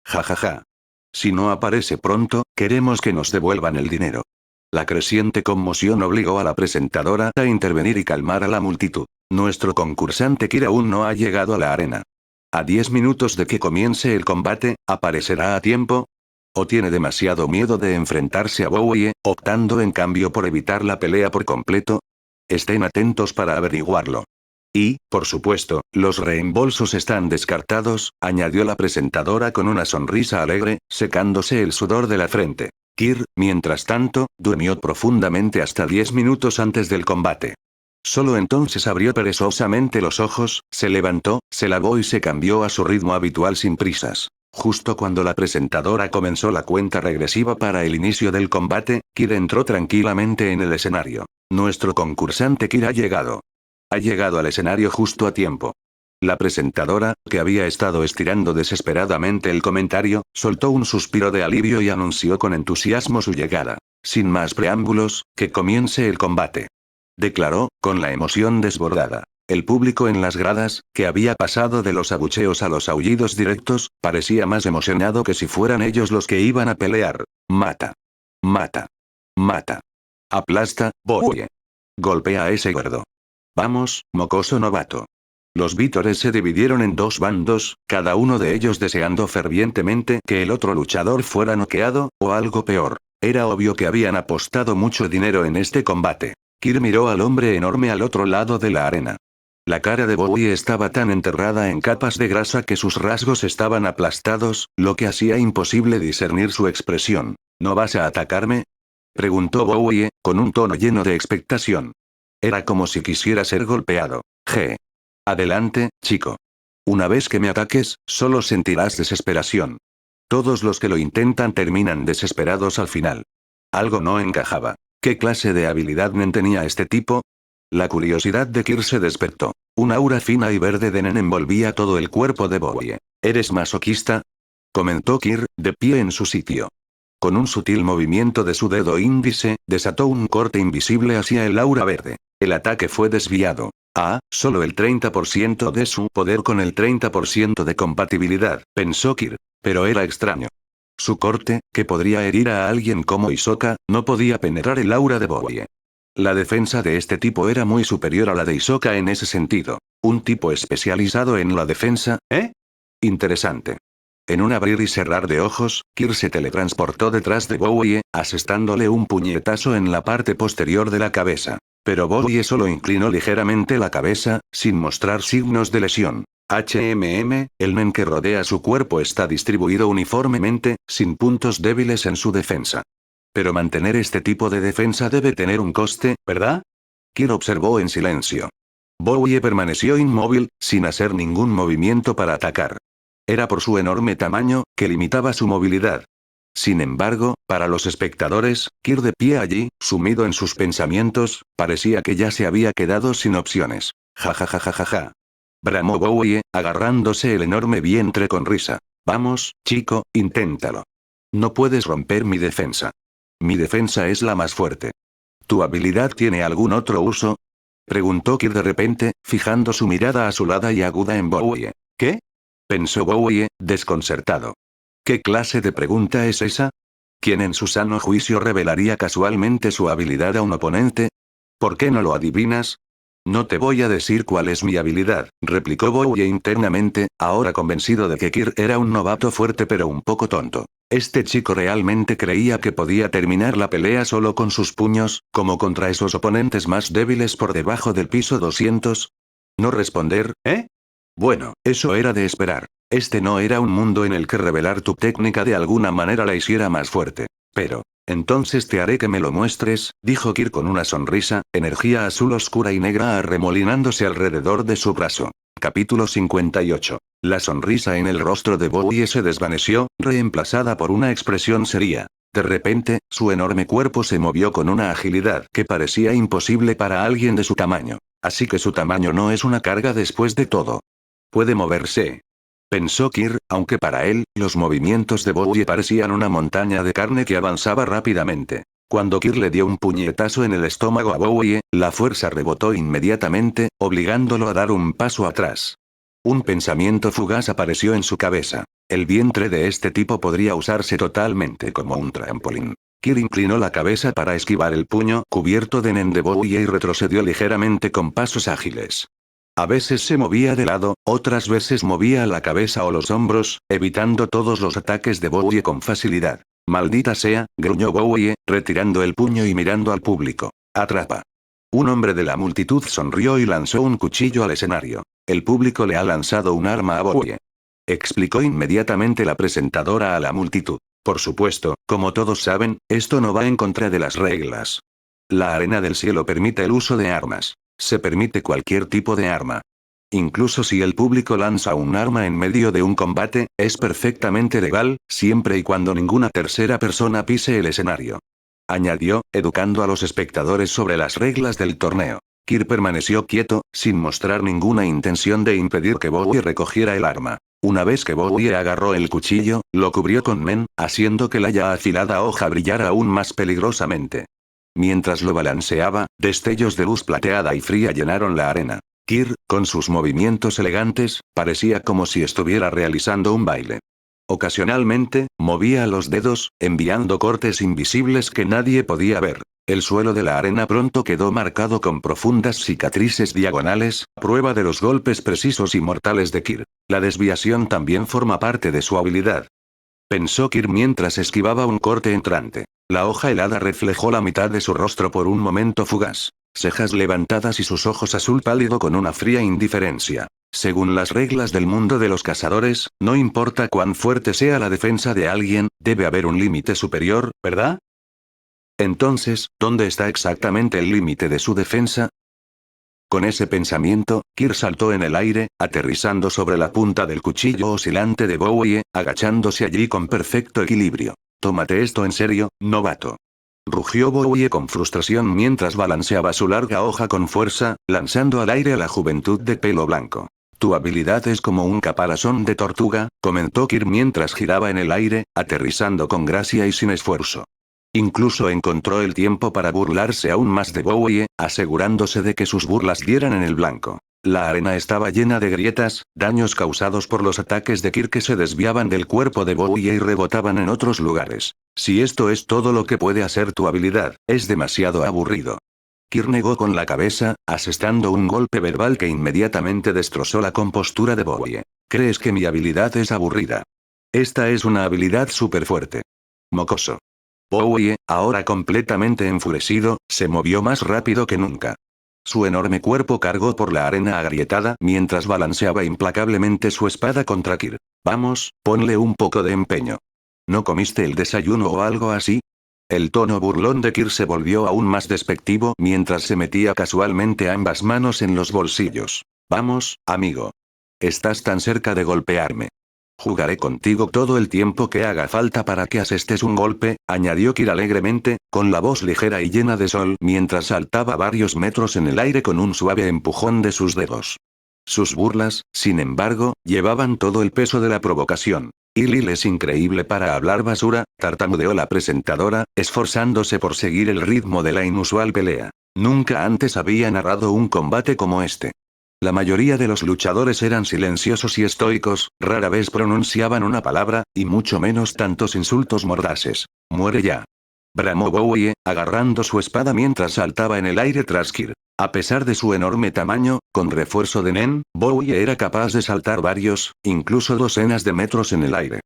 Jajaja. Si no aparece pronto, queremos que nos devuelvan el dinero. La creciente conmoción obligó a la presentadora a intervenir y calmar a la multitud. Nuestro concursante Kir aún no ha llegado a la arena. A 10 minutos de que comience el combate, ¿aparecerá a tiempo? ¿O tiene demasiado miedo de enfrentarse a Bowie, optando en cambio por evitar la pelea por completo? Estén atentos para averiguarlo. Y, por supuesto, los reembolsos están descartados, añadió la presentadora con una sonrisa alegre, secándose el sudor de la frente. Kir, mientras tanto, durmió profundamente hasta 10 minutos antes del combate. Solo entonces abrió perezosamente los ojos, se levantó, se lavó y se cambió a su ritmo habitual sin prisas. Justo cuando la presentadora comenzó la cuenta regresiva para el inicio del combate, Kir entró tranquilamente en el escenario. Nuestro concursante Kir ha llegado. Ha llegado al escenario justo a tiempo. La presentadora, que había estado estirando desesperadamente el comentario, soltó un suspiro de alivio y anunció con entusiasmo su llegada. Sin más preámbulos, que comience el combate. Declaró, con la emoción desbordada. El público en las gradas, que había pasado de los abucheos a los aullidos directos, parecía más emocionado que si fueran ellos los que iban a pelear. Mata. Mata. Mata. Aplasta, Bowie. Golpea a ese gordo. Vamos, mocoso novato. Los vítores se dividieron en dos bandos, cada uno de ellos deseando fervientemente que el otro luchador fuera noqueado, o algo peor. Era obvio que habían apostado mucho dinero en este combate. Kir miró al hombre enorme al otro lado de la arena. La cara de Bowie estaba tan enterrada en capas de grasa que sus rasgos estaban aplastados, lo que hacía imposible discernir su expresión. ¿No vas a atacarme?, preguntó Bowie, con un tono lleno de expectación. Era como si quisiera ser golpeado. Adelante, chico. Una vez que me ataques, solo sentirás desesperación. Todos los que lo intentan terminan desesperados al final. Algo no encajaba. ¿Qué clase de habilidad nen tenía este tipo? La curiosidad de Kir se despertó. Un aura fina y verde de nen envolvía todo el cuerpo de Bowie. ¿Eres masoquista?, comentó Kir, de pie en su sitio. Con un sutil movimiento de su dedo índice, desató un corte invisible hacia el aura verde. El ataque fue desviado. Solo el 30% de su poder con el 30% de compatibilidad, pensó Kir. Pero era extraño. Su corte, que podría herir a alguien como Hisoka, no podía penetrar el aura de Bowie. La defensa de este tipo era muy superior a la de Hisoka en ese sentido. Un tipo especializado en la defensa, Interesante. En un abrir y cerrar de ojos, Kir se teletransportó detrás de Bowie, asestándole un puñetazo en la parte posterior de la cabeza. Pero Bowie solo inclinó ligeramente la cabeza, sin mostrar signos de lesión. El nen que rodea su cuerpo está distribuido uniformemente, sin puntos débiles en su defensa. Pero mantener este tipo de defensa debe tener un coste, ¿verdad? Kir observó en silencio. Bowie permaneció inmóvil, sin hacer ningún movimiento para atacar. Era por su enorme tamaño, que limitaba su movilidad. Sin embargo, para los espectadores, Kir de pie allí, sumido en sus pensamientos, parecía que ya se había quedado sin opciones. Ja. Bramó Bowie, agarrándose el enorme vientre con risa. Vamos, chico, inténtalo. No puedes romper mi defensa. Mi defensa es la más fuerte. ¿Tu habilidad tiene algún otro uso?, preguntó Kir de repente, fijando su mirada azulada y aguda en Bowie. ¿Qué?, pensó Bowie, desconcertado. ¿Qué clase de pregunta es esa? ¿Quién en su sano juicio revelaría casualmente su habilidad a un oponente? ¿Por qué no lo adivinas? No te voy a decir cuál es mi habilidad, replicó Bowie internamente, ahora convencido de que Kir era un novato fuerte pero un poco tonto. Este chico realmente creía que podía terminar la pelea solo con sus puños, como contra esos oponentes más débiles por debajo del piso 200. ¿No responder, Bueno, eso era de esperar. Este no era un mundo en el que revelar tu técnica de alguna manera la hiciera más fuerte. Pero, entonces te haré que me lo muestres, dijo Kir con una sonrisa, energía azul oscura y negra arremolinándose alrededor de su brazo. Capítulo 58. La sonrisa en el rostro de Bowie se desvaneció, reemplazada por una expresión seria. De repente, su enorme cuerpo se movió con una agilidad que parecía imposible para alguien de su tamaño. Así que su tamaño no es una carga después de todo. Puede moverse, pensó Kir, aunque para él, los movimientos de Bowie parecían una montaña de carne que avanzaba rápidamente. Cuando Kir le dio un puñetazo en el estómago a Bowie, la fuerza rebotó inmediatamente, obligándolo a dar un paso atrás. Un pensamiento fugaz apareció en su cabeza. El vientre de este tipo podría usarse totalmente como un trampolín. Kir inclinó la cabeza para esquivar el puño cubierto de nen de Bowie y retrocedió ligeramente con pasos ágiles. A veces se movía de lado, otras veces movía la cabeza o los hombros, evitando todos los ataques de Bowie con facilidad. Maldita sea, gruñó Bowie, retirando el puño y mirando al público. Atrapa. Un hombre de la multitud sonrió y lanzó un cuchillo al escenario. El público le ha lanzado un arma a Bowie, explicó inmediatamente la presentadora a la multitud. Por supuesto, como todos saben, esto no va en contra de las reglas. La arena del cielo permite el uso de armas. Se permite cualquier tipo de arma. Incluso si el público lanza un arma en medio de un combate, es perfectamente legal, siempre y cuando ninguna tercera persona pise el escenario. Añadió, educando a los espectadores sobre las reglas del torneo. Kir permaneció quieto, sin mostrar ninguna intención de impedir que Bowie recogiera el arma. Una vez que Bowie agarró el cuchillo, lo cubrió con nen, haciendo que la ya afilada hoja brillara aún más peligrosamente. Mientras lo balanceaba, destellos de luz plateada y fría llenaron la arena. Kir, con sus movimientos elegantes, parecía como si estuviera realizando un baile. Ocasionalmente, movía los dedos, enviando cortes invisibles que nadie podía ver. El suelo de la arena pronto quedó marcado con profundas cicatrices diagonales, prueba de los golpes precisos y mortales de Kir. La desviación también forma parte de su habilidad. Pensó Kir mientras esquivaba un corte entrante. La hoja helada reflejó la mitad de su rostro por un momento fugaz. Cejas levantadas y sus ojos azul pálido con una fría indiferencia. Según las reglas del mundo de los cazadores, no importa cuán fuerte sea la defensa de alguien, debe haber un límite superior, ¿verdad? Entonces, ¿dónde está exactamente el límite de su defensa? Con ese pensamiento, Kir saltó en el aire, aterrizando sobre la punta del cuchillo oscilante de Bowie, agachándose allí con perfecto equilibrio. Tómate esto en serio, novato. Rugió Bowie con frustración mientras balanceaba su larga hoja con fuerza, lanzando al aire a la juventud de pelo blanco. Tu habilidad es como un caparazón de tortuga, comentó Kir mientras giraba en el aire, aterrizando con gracia y sin esfuerzo. Incluso encontró el tiempo para burlarse aún más de Bowie, asegurándose de que sus burlas dieran en el blanco. La arena estaba llena de grietas, daños causados por los ataques de Kir que se desviaban del cuerpo de Bowie y rebotaban en otros lugares. Si esto es todo lo que puede hacer tu habilidad, es demasiado aburrido. Kir negó con la cabeza, asestando un golpe verbal que inmediatamente destrozó la compostura de Bowie. ¿Crees que mi habilidad es aburrida? Esta es una habilidad súper fuerte. Mocoso. Bowie, ahora completamente enfurecido, se movió más rápido que nunca. Su enorme cuerpo cargó por la arena agrietada mientras balanceaba implacablemente su espada contra Kir. Vamos, ponle un poco de empeño. ¿No comiste el desayuno o algo así? El tono burlón de Kir se volvió aún más despectivo mientras se metía casualmente ambas manos en los bolsillos. Vamos, amigo. Estás tan cerca de golpearme. Jugaré contigo todo el tiempo que haga falta para que asestes un golpe, añadió Kir alegremente, con la voz ligera y llena de sol mientras saltaba varios metros en el aire con un suave empujón de sus dedos. Sus burlas, sin embargo, llevaban todo el peso de la provocación. Lil es increíble para hablar basura, tartamudeó la presentadora, esforzándose por seguir el ritmo de la inusual pelea. Nunca antes había narrado un combate como este. La mayoría de los luchadores eran silenciosos y estoicos, rara vez pronunciaban una palabra, y mucho menos tantos insultos mordaces. Muere ya. Bramó Bowie, agarrando su espada mientras saltaba en el aire tras Kir. A pesar de su enorme tamaño, con refuerzo de Nen, Bowie era capaz de saltar varios, incluso docenas de metros en el aire.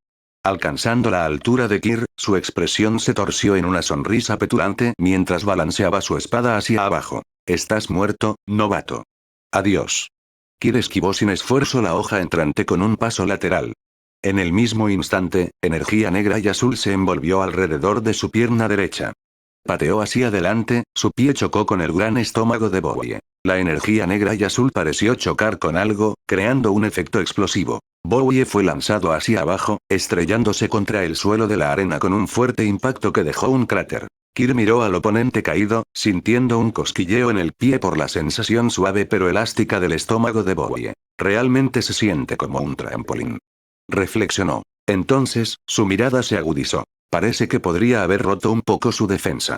Alcanzando la altura de Kir, su expresión se torció en una sonrisa petulante mientras balanceaba su espada hacia abajo. Estás muerto, novato. Adiós. Kir esquivó sin esfuerzo la hoja entrante con un paso lateral. En el mismo instante, energía negra y azul se envolvió alrededor de su pierna derecha. Pateó hacia adelante, su pie chocó con el gran estómago de Bowie. La energía negra y azul pareció chocar con algo, creando un efecto explosivo. Bowie fue lanzado hacia abajo, estrellándose contra el suelo de la arena con un fuerte impacto que dejó un cráter. Kir miró al oponente caído, sintiendo un cosquilleo en el pie por la sensación suave pero elástica del estómago de Bowie. Realmente se siente como un trampolín. Reflexionó. Entonces, su mirada se agudizó. Parece que podría haber roto un poco su defensa.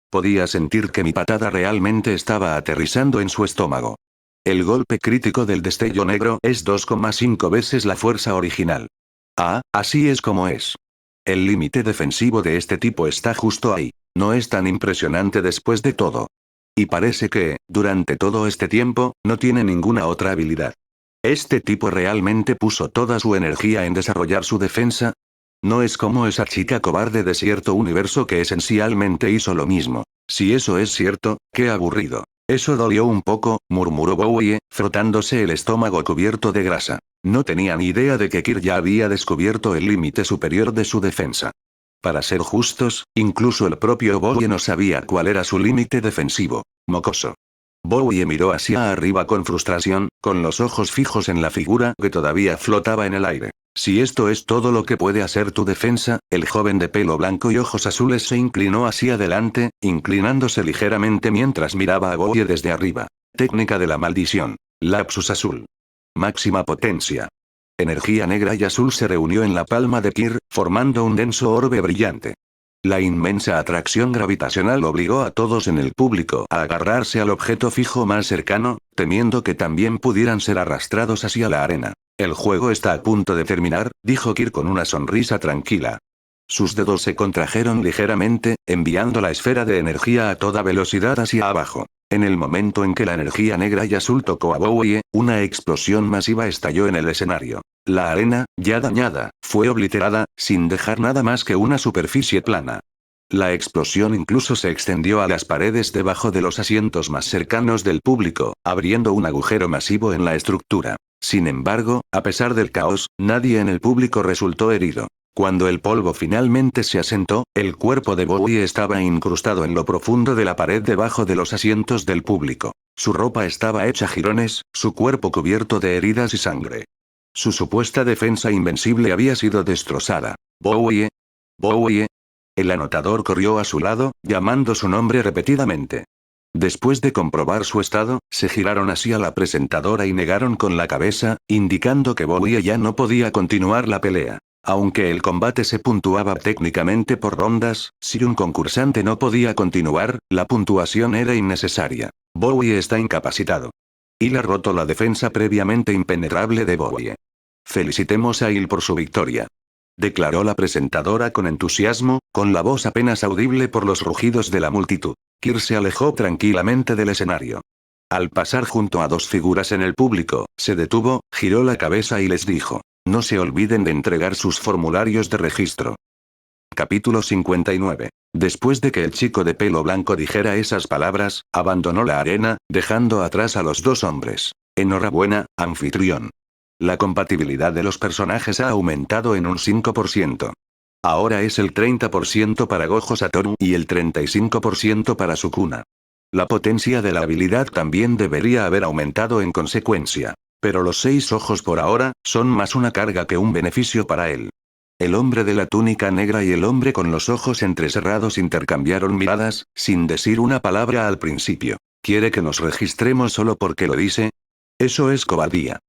Podía sentir que mi patada realmente estaba aterrizando en su estómago. El golpe crítico del destello negro es 2,5 veces la fuerza original. Ah, así es como es. El límite defensivo de este tipo está justo ahí. No es tan impresionante después de todo. Y parece que, durante todo este tiempo, no tiene ninguna otra habilidad. ¿Este tipo realmente puso toda su energía en desarrollar su defensa? No es como esa chica cobarde de cierto universo que esencialmente hizo lo mismo. Si eso es cierto, qué aburrido. Eso dolió un poco, murmuró Bowie, frotándose el estómago cubierto de grasa. No tenía ni idea de que Kir ya había descubierto el límite superior de su defensa. Para ser justos, incluso el propio Bowie no sabía cuál era su límite defensivo. Mocoso. Bowie miró hacia arriba con frustración, con los ojos fijos en la figura que todavía flotaba en el aire. Si esto es todo lo que puede hacer tu defensa, el joven de pelo blanco y ojos azules se inclinó hacia adelante, inclinándose ligeramente mientras miraba a Bowie desde arriba. Técnica de la maldición. Lapsus azul. Máxima potencia. Energía negra y azul se reunió en la palma de Kir, formando un denso orbe brillante. La inmensa atracción gravitacional obligó a todos en el público a agarrarse al objeto fijo más cercano, temiendo que también pudieran ser arrastrados hacia la arena. El juego está a punto de terminar, dijo Kirk con una sonrisa tranquila. Sus dedos se contrajeron ligeramente, enviando la esfera de energía a toda velocidad hacia abajo. En el momento en que la energía negra y azul tocó a Bowie, una explosión masiva estalló en el escenario. La arena, ya dañada, fue obliterada, sin dejar nada más que una superficie plana. La explosión incluso se extendió a las paredes debajo de los asientos más cercanos del público, abriendo un agujero masivo en la estructura. Sin embargo, a pesar del caos, nadie en el público resultó herido. Cuando el polvo finalmente se asentó, el cuerpo de Bowie estaba incrustado en lo profundo de la pared debajo de los asientos del público. Su ropa estaba hecha jirones, su cuerpo cubierto de heridas y sangre. Su supuesta defensa invencible había sido destrozada. Bowie. Bowie. El anotador corrió a su lado, llamando su nombre repetidamente. Después de comprobar su estado, se giraron hacia la presentadora y negaron con la cabeza, indicando que Bowie ya no podía continuar la pelea. Aunque el combate se puntuaba técnicamente por rondas, si un concursante no podía continuar, la puntuación era innecesaria. Bowie está incapacitado. Hill ha roto la defensa previamente impenetrable de Bowie. Felicitemos a Hill por su victoria. Declaró la presentadora con entusiasmo, con la voz apenas audible por los rugidos de la multitud. Kirk se alejó tranquilamente del escenario. Al pasar junto a dos figuras en el público, se detuvo, giró la cabeza y les dijo: no se olviden de entregar sus formularios de registro. Capítulo 59. Después de que el chico de pelo blanco dijera esas palabras, abandonó la arena, dejando atrás a los dos hombres. Enhorabuena, anfitrión. La compatibilidad de los personajes ha aumentado en un 5%. Ahora es el 30% para Gojo Satoru y el 35% para Sukuna. La potencia de la habilidad también debería haber aumentado en consecuencia. Pero los 6 ojos por ahora, son más una carga que un beneficio para él. El hombre de la túnica negra y el hombre con los ojos entrecerrados intercambiaron miradas, sin decir una palabra al principio. ¿Quiere que nos registremos solo porque lo dice? Eso es cobardía.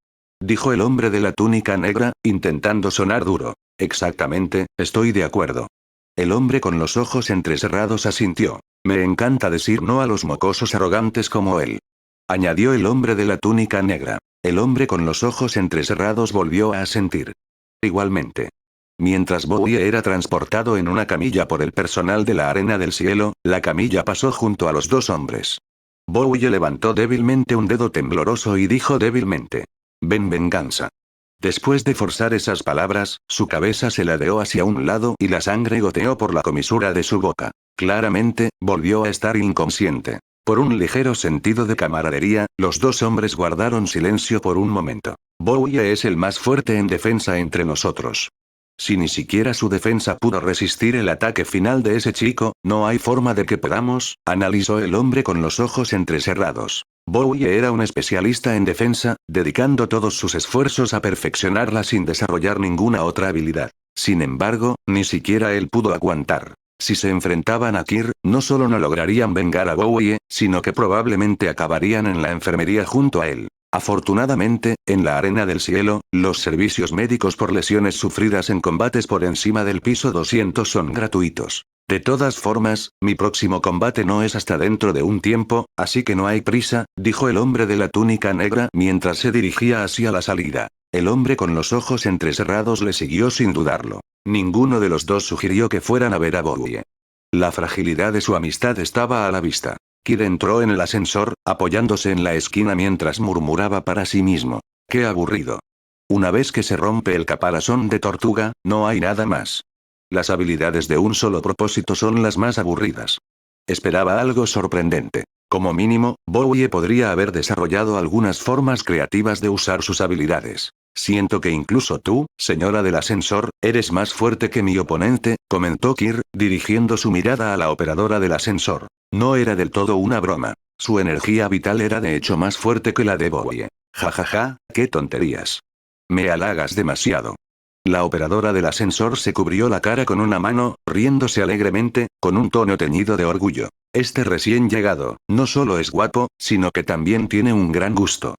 Dijo el hombre de la túnica negra, intentando sonar duro. Exactamente, estoy de acuerdo. El hombre con los ojos entrecerrados asintió. Me encanta decir no a los mocosos arrogantes como él. Añadió el hombre de la túnica negra. El hombre con los ojos entrecerrados volvió a asentir. Igualmente. Mientras Bowie era transportado en una camilla por el personal de la Arena del Cielo, la camilla pasó junto a los dos hombres. Bowie levantó débilmente un dedo tembloroso y dijo débilmente: ven venganza. Después de forzar esas palabras, su cabeza se ladeó hacia un lado y la sangre goteó por la comisura de su boca. Claramente, volvió a estar inconsciente. Por un ligero sentido de camaradería, los dos hombres guardaron silencio por un momento. Bowie es el más fuerte en defensa entre nosotros. Si ni siquiera su defensa pudo resistir el ataque final de ese chico, no hay forma de que podamos, analizó el hombre con los ojos entrecerrados. Bowie era un especialista en defensa, dedicando todos sus esfuerzos a perfeccionarla sin desarrollar ninguna otra habilidad. Sin embargo, ni siquiera él pudo aguantar. Si se enfrentaban a Kirk, no solo no lograrían vengar a Bowie, sino que probablemente acabarían en la enfermería junto a él. Afortunadamente, en la Arena del Cielo, los servicios médicos por lesiones sufridas en combates por encima del piso 200 son gratuitos. De todas formas, mi próximo combate no es hasta dentro de un tiempo, así que no hay prisa, dijo el hombre de la túnica negra mientras se dirigía hacia la salida. El hombre con los ojos entrecerrados le siguió sin dudarlo. Ninguno de los dos sugirió que fueran a ver a Bowie. La fragilidad de su amistad estaba a la vista. Kid entró en el ascensor, apoyándose en la esquina mientras murmuraba para sí mismo: ¡qué aburrido! Una vez que se rompe el caparazón de tortuga, no hay nada más. Las habilidades de un solo propósito son las más aburridas. Esperaba algo sorprendente. Como mínimo, Bowie podría haber desarrollado algunas formas creativas de usar sus habilidades. Siento que incluso tú, señora del ascensor, eres más fuerte que mi oponente, comentó Kirk, dirigiendo su mirada a la operadora del ascensor. No era del todo una broma. Su energía vital era de hecho más fuerte que la de Bowie. Jajaja, qué tonterías. Me halagas demasiado. La operadora del ascensor se cubrió la cara con una mano, riéndose alegremente, con un tono teñido de orgullo. Este recién llegado, no solo es guapo, sino que también tiene un gran gusto.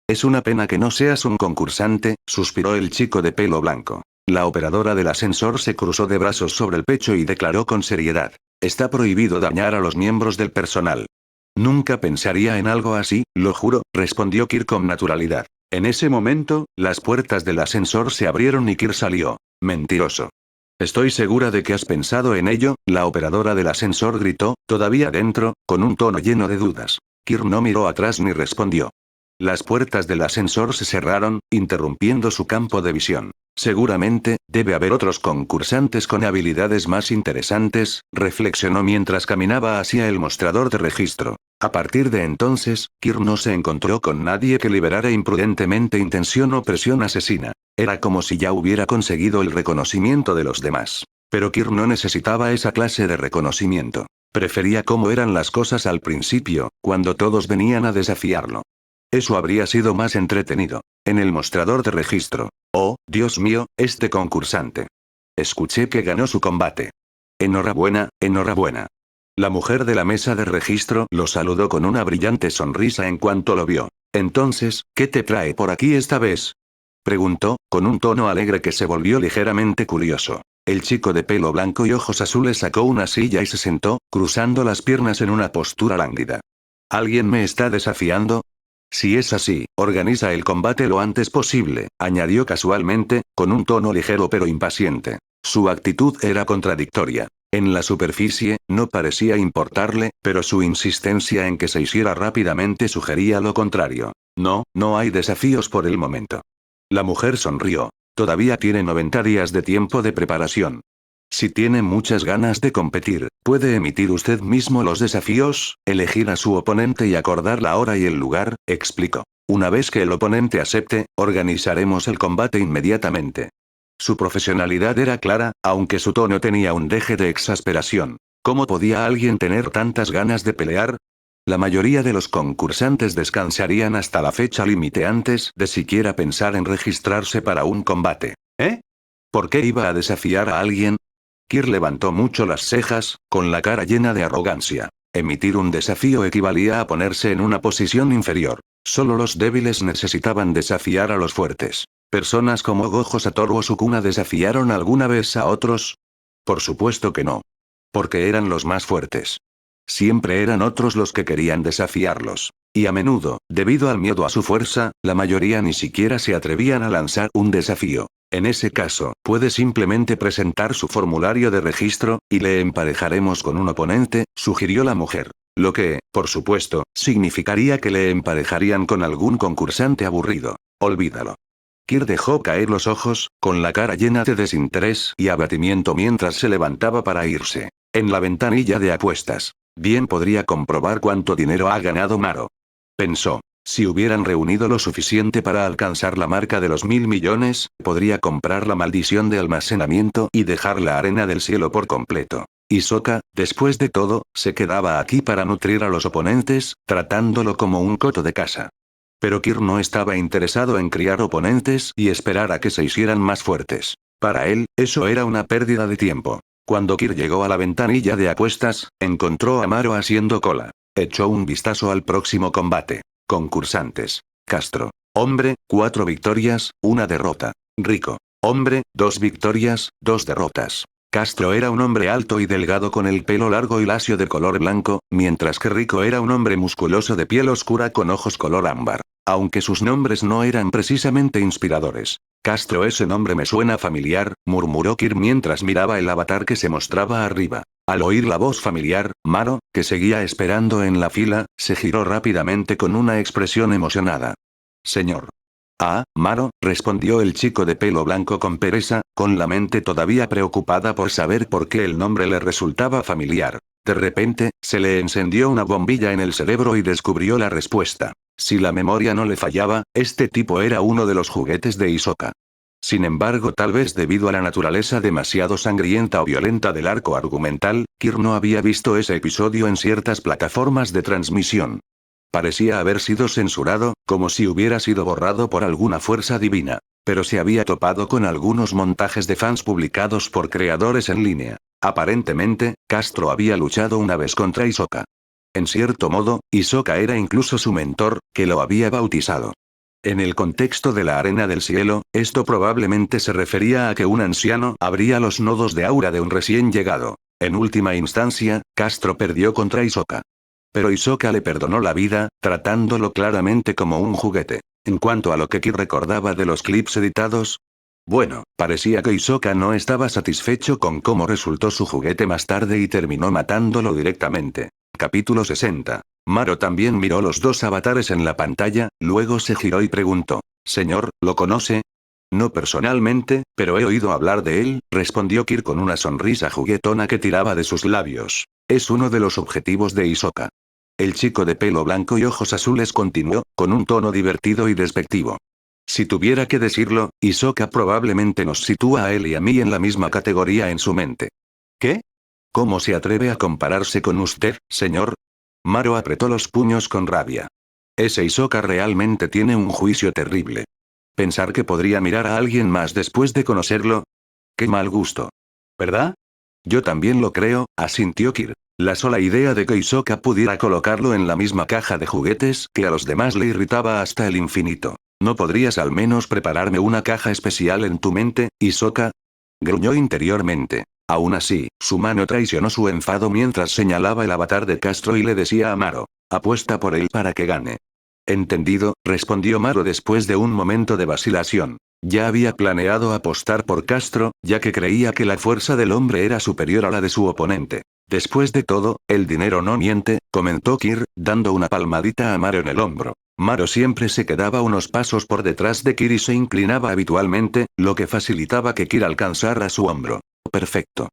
Es una pena que no seas un concursante, suspiró el chico de pelo blanco. La operadora del ascensor se cruzó de brazos sobre el pecho y declaró con seriedad. Está prohibido dañar a los miembros del personal. Nunca pensaría en algo así, lo juro, respondió Kirk con naturalidad. En ese momento, las puertas del ascensor se abrieron y Kirk salió. Mentiroso. Estoy segura de que has pensado en ello, la operadora del ascensor gritó, todavía dentro, con un tono lleno de dudas. Kirk no miró atrás ni respondió. Las puertas del ascensor se cerraron, interrumpiendo su campo de visión. Seguramente, debe haber otros concursantes con habilidades más interesantes, reflexionó mientras caminaba hacia el mostrador de registro. A partir de entonces, Kirk no se encontró con nadie que liberara imprudentemente intención o presión asesina. Era como si ya hubiera conseguido el reconocimiento de los demás. Pero Kirk no necesitaba esa clase de reconocimiento. Prefería cómo eran las cosas al principio, cuando todos venían a desafiarlo. Eso habría sido más entretenido. En el mostrador de registro. Oh, Dios mío, este concursante. Escuché que ganó su combate. Enhorabuena, enhorabuena. La mujer de la mesa de registro lo saludó con una brillante sonrisa en cuanto lo vio. Entonces, ¿qué te trae por aquí esta vez? Preguntó, con un tono alegre que se volvió ligeramente curioso. El chico de pelo blanco y ojos azules sacó una silla y se sentó, cruzando las piernas en una postura lánguida. ¿Alguien me está desafiando? Si es así, organiza el combate lo antes posible, añadió casualmente, con un tono ligero pero impaciente. Su actitud era contradictoria. En la superficie, no parecía importarle, pero su insistencia en que se hiciera rápidamente sugería lo contrario. No, no hay desafíos por el momento. La mujer sonrió. Todavía tiene 90 días de tiempo de preparación. Si tiene muchas ganas de competir, puede emitir usted mismo los desafíos, elegir a su oponente y acordar la hora y el lugar, explicó. Una vez que el oponente acepte, organizaremos el combate inmediatamente. Su profesionalidad era clara, aunque su tono tenía un deje de exasperación. ¿Cómo podía alguien tener tantas ganas de pelear? La mayoría de los concursantes descansarían hasta la fecha límite antes de siquiera pensar en registrarse para un combate. ¿Eh? ¿Por qué iba a desafiar a alguien? Kirk levantó mucho las cejas, con la cara llena de arrogancia. Emitir un desafío equivalía a ponerse en una posición inferior. Solo los débiles necesitaban desafiar a los fuertes. ¿Personas como Gojo Satoru o Sukuna desafiaron alguna vez a otros? Por supuesto que no. Porque eran los más fuertes. Siempre eran otros los que querían desafiarlos. Y a menudo, debido al miedo a su fuerza, la mayoría ni siquiera se atrevían a lanzar un desafío. En ese caso, puede simplemente presentar su formulario de registro, y le emparejaremos con un oponente, sugirió la mujer. Lo que, por supuesto, significaría que le emparejarían con algún concursante aburrido. Olvídalo. Kirk dejó caer los ojos, con la cara llena de desinterés y abatimiento mientras se levantaba para irse. En la ventanilla de apuestas. Bien podría comprobar cuánto dinero ha ganado Maro. Pensó. Si hubieran reunido lo suficiente para alcanzar la marca de los 1.000 millones, podría comprar la maldición de almacenamiento y dejar la arena del cielo por completo. Hisoka, después de todo, se quedaba aquí para nutrir a los oponentes, tratándolo como un coto de casa. Pero Kirk no estaba interesado en criar oponentes y esperar a que se hicieran más fuertes. Para él, eso era una pérdida de tiempo. Cuando Kirk llegó a la ventanilla de apuestas, encontró a Maro haciendo cola. Echó un vistazo al próximo combate. Concursantes. Castro. Hombre, 4 victorias, 1 derrota. Rico. Hombre, 2 victorias, 2 derrotas. Castro era un hombre alto y delgado con el pelo largo y lacio de color blanco, mientras que Rico era un hombre musculoso de piel oscura con ojos color ámbar. Aunque sus nombres no eran precisamente inspiradores. Castro, ese nombre me suena familiar, murmuró Kirk mientras miraba el avatar que se mostraba arriba. Al oír la voz familiar, Maro, que seguía esperando en la fila, se giró rápidamente con una expresión emocionada. Señor. Ah, Maro, respondió el chico de pelo blanco con pereza, con la mente todavía preocupada por saber por qué el nombre le resultaba familiar. De repente, se le encendió una bombilla en el cerebro y descubrió la respuesta. Si la memoria no le fallaba, este tipo era uno de los juguetes de Hisoka. Sin embargo, tal vez debido a la naturaleza demasiado sangrienta o violenta del arco argumental, Kirk no había visto ese episodio en ciertas plataformas de transmisión. Parecía haber sido censurado, como si hubiera sido borrado por alguna fuerza divina. Pero se había topado con algunos montajes de fans publicados por creadores en línea. Aparentemente, Castro había luchado una vez contra Hisoka. En cierto modo, Hisoka era incluso su mentor, que lo había bautizado. En el contexto de la arena del cielo, esto probablemente se refería a que un anciano abría los nodos de aura de un recién llegado. En última instancia, Castro perdió contra Hisoka. Pero Hisoka le perdonó la vida, tratándolo claramente como un juguete. En cuanto a lo que Kid recordaba de los clips editados, bueno, parecía que Hisoka no estaba satisfecho con cómo resultó su juguete más tarde y terminó matándolo directamente. Capítulo 60. Maro también miró los dos avatares en la pantalla, luego se giró y preguntó: «Señor, ¿lo conoce?» «No personalmente, pero he oído hablar de él», respondió Kir con una sonrisa juguetona que tiraba de sus labios. «Es uno de los objetivos de Hisoka». El chico de pelo blanco y ojos azules continuó, con un tono divertido y despectivo. «Si tuviera que decirlo, Hisoka probablemente nos sitúa a él y a mí en la misma categoría en su mente». «¿Qué? ¿Cómo se atreve a compararse con usted, señor?» Maro apretó los puños con rabia. Ese Hisoka realmente tiene un juicio terrible. Pensar que podría mirar a alguien más después de conocerlo. Qué mal gusto. ¿Verdad? Yo también lo creo, asintió Kir. La sola idea de que Hisoka pudiera colocarlo en la misma caja de juguetes que a los demás le irritaba hasta el infinito. ¿No podrías al menos prepararme una caja especial en tu mente, Hisoka?, gruñó interiormente. Aún así, su mano traicionó su enfado mientras señalaba el avatar de Castro y le decía a Maro: «Apuesta por él para que gane». «Entendido», respondió Maro después de un momento de vacilación. Ya había planeado apostar por Castro, ya que creía que la fuerza del hombre era superior a la de su oponente. «Después de todo, el dinero no miente», comentó Kir, dando una palmadita a Maro en el hombro. Maro siempre se quedaba unos pasos por detrás de Kir y se inclinaba habitualmente, lo que facilitaba que Kir alcanzara su hombro. Perfecto.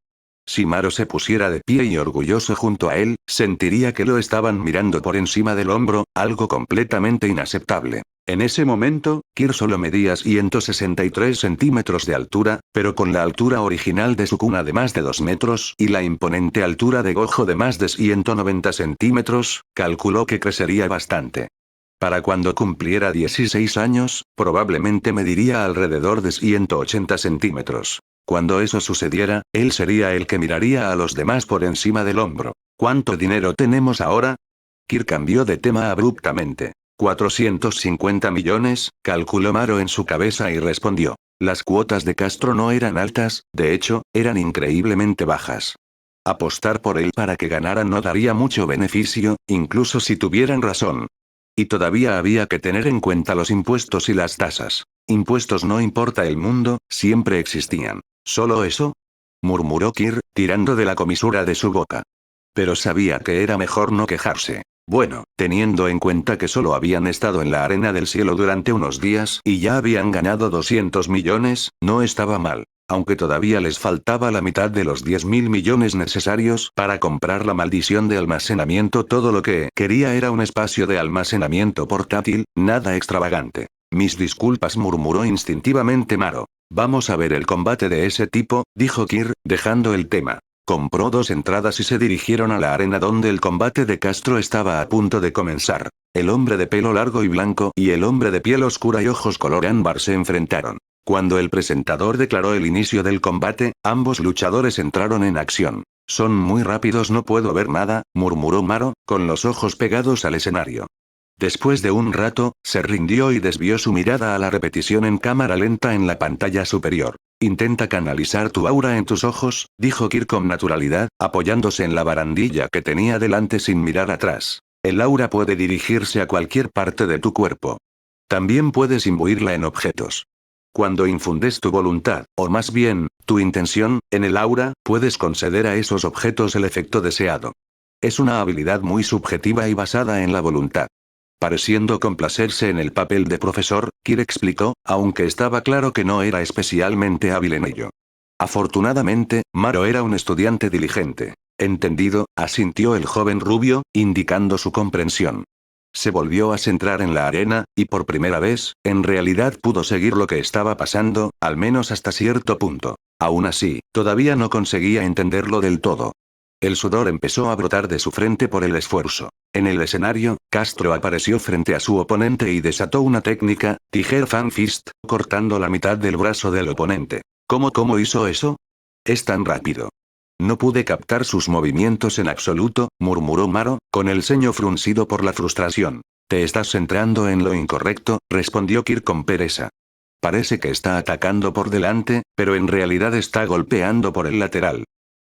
Si Maro se pusiera de pie y orgulloso junto a él, sentiría que lo estaban mirando por encima del hombro, algo completamente inaceptable. En ese momento, Kir solo medía 163 centímetros de altura, pero con la altura original de Sukuna de más de 2 metros y la imponente altura de Gojo de más de 190 centímetros, calculó que crecería bastante. Para cuando cumpliera 16 años, probablemente mediría alrededor de 180 centímetros. Cuando eso sucediera, él sería el que miraría a los demás por encima del hombro. ¿Cuánto dinero tenemos ahora? Kir cambió de tema abruptamente. 450 millones, calculó Maro en su cabeza y respondió. Las cuotas de Castro no eran altas, de hecho, eran increíblemente bajas. Apostar por él para que ganara no daría mucho beneficio, incluso si tuvieran razón. Y todavía había que tener en cuenta los impuestos y las tasas. Impuestos no importa el mundo, siempre existían. ¿Solo eso?, murmuró Kir, tirando de la comisura de su boca. Pero sabía que era mejor no quejarse. Bueno, teniendo en cuenta que solo habían estado en la arena del cielo durante unos días y ya habían ganado 200 millones, no estaba mal. Aunque todavía les faltaba la mitad de los 10.000 millones necesarios para comprar la maldición de almacenamiento. Todo lo que quería era un espacio de almacenamiento portátil, nada extravagante. Mis disculpas, murmuró instintivamente Maro. Vamos a ver el combate de ese tipo, dijo Kir, dejando el tema. Compró 2 entradas y se dirigieron a la arena donde el combate de Castro estaba a punto de comenzar. El hombre de pelo largo y blanco y el hombre de piel oscura y ojos color ámbar se enfrentaron. Cuando el presentador declaró el inicio del combate, ambos luchadores entraron en acción. Son muy rápidos, no puedo ver nada, murmuró Maro, con los ojos pegados al escenario. Después de un rato, se rindió y desvió su mirada a la repetición en cámara lenta en la pantalla superior. Intenta canalizar tu aura en tus ojos, dijo Kir con naturalidad, apoyándose en la barandilla que tenía delante sin mirar atrás. El aura puede dirigirse a cualquier parte de tu cuerpo. También puedes imbuirla en objetos. Cuando infundes tu voluntad, o más bien, tu intención, en el aura, puedes conceder a esos objetos el efecto deseado. Es una habilidad muy subjetiva y basada en la voluntad. Pareciendo complacerse en el papel de profesor, Kir explicó, aunque estaba claro que no era especialmente hábil en ello. Afortunadamente, Maro era un estudiante diligente. Entendido, asintió el joven rubio, indicando su comprensión. Se volvió a centrar en la arena, y por primera vez, en realidad pudo seguir lo que estaba pasando, al menos hasta cierto punto. Aún así, todavía no conseguía entenderlo del todo. El sudor empezó a brotar de su frente por el esfuerzo. En el escenario, Castro apareció frente a su oponente y desató una técnica, Tiger Fan Fist, cortando la mitad del brazo del oponente. ¿Cómo hizo eso? Es tan rápido. No pude captar sus movimientos en absoluto, murmuró Maro, con el ceño fruncido por la frustración. Te estás centrando en lo incorrecto, respondió Kirk con pereza. Parece que está atacando por delante, pero en realidad está golpeando por el lateral.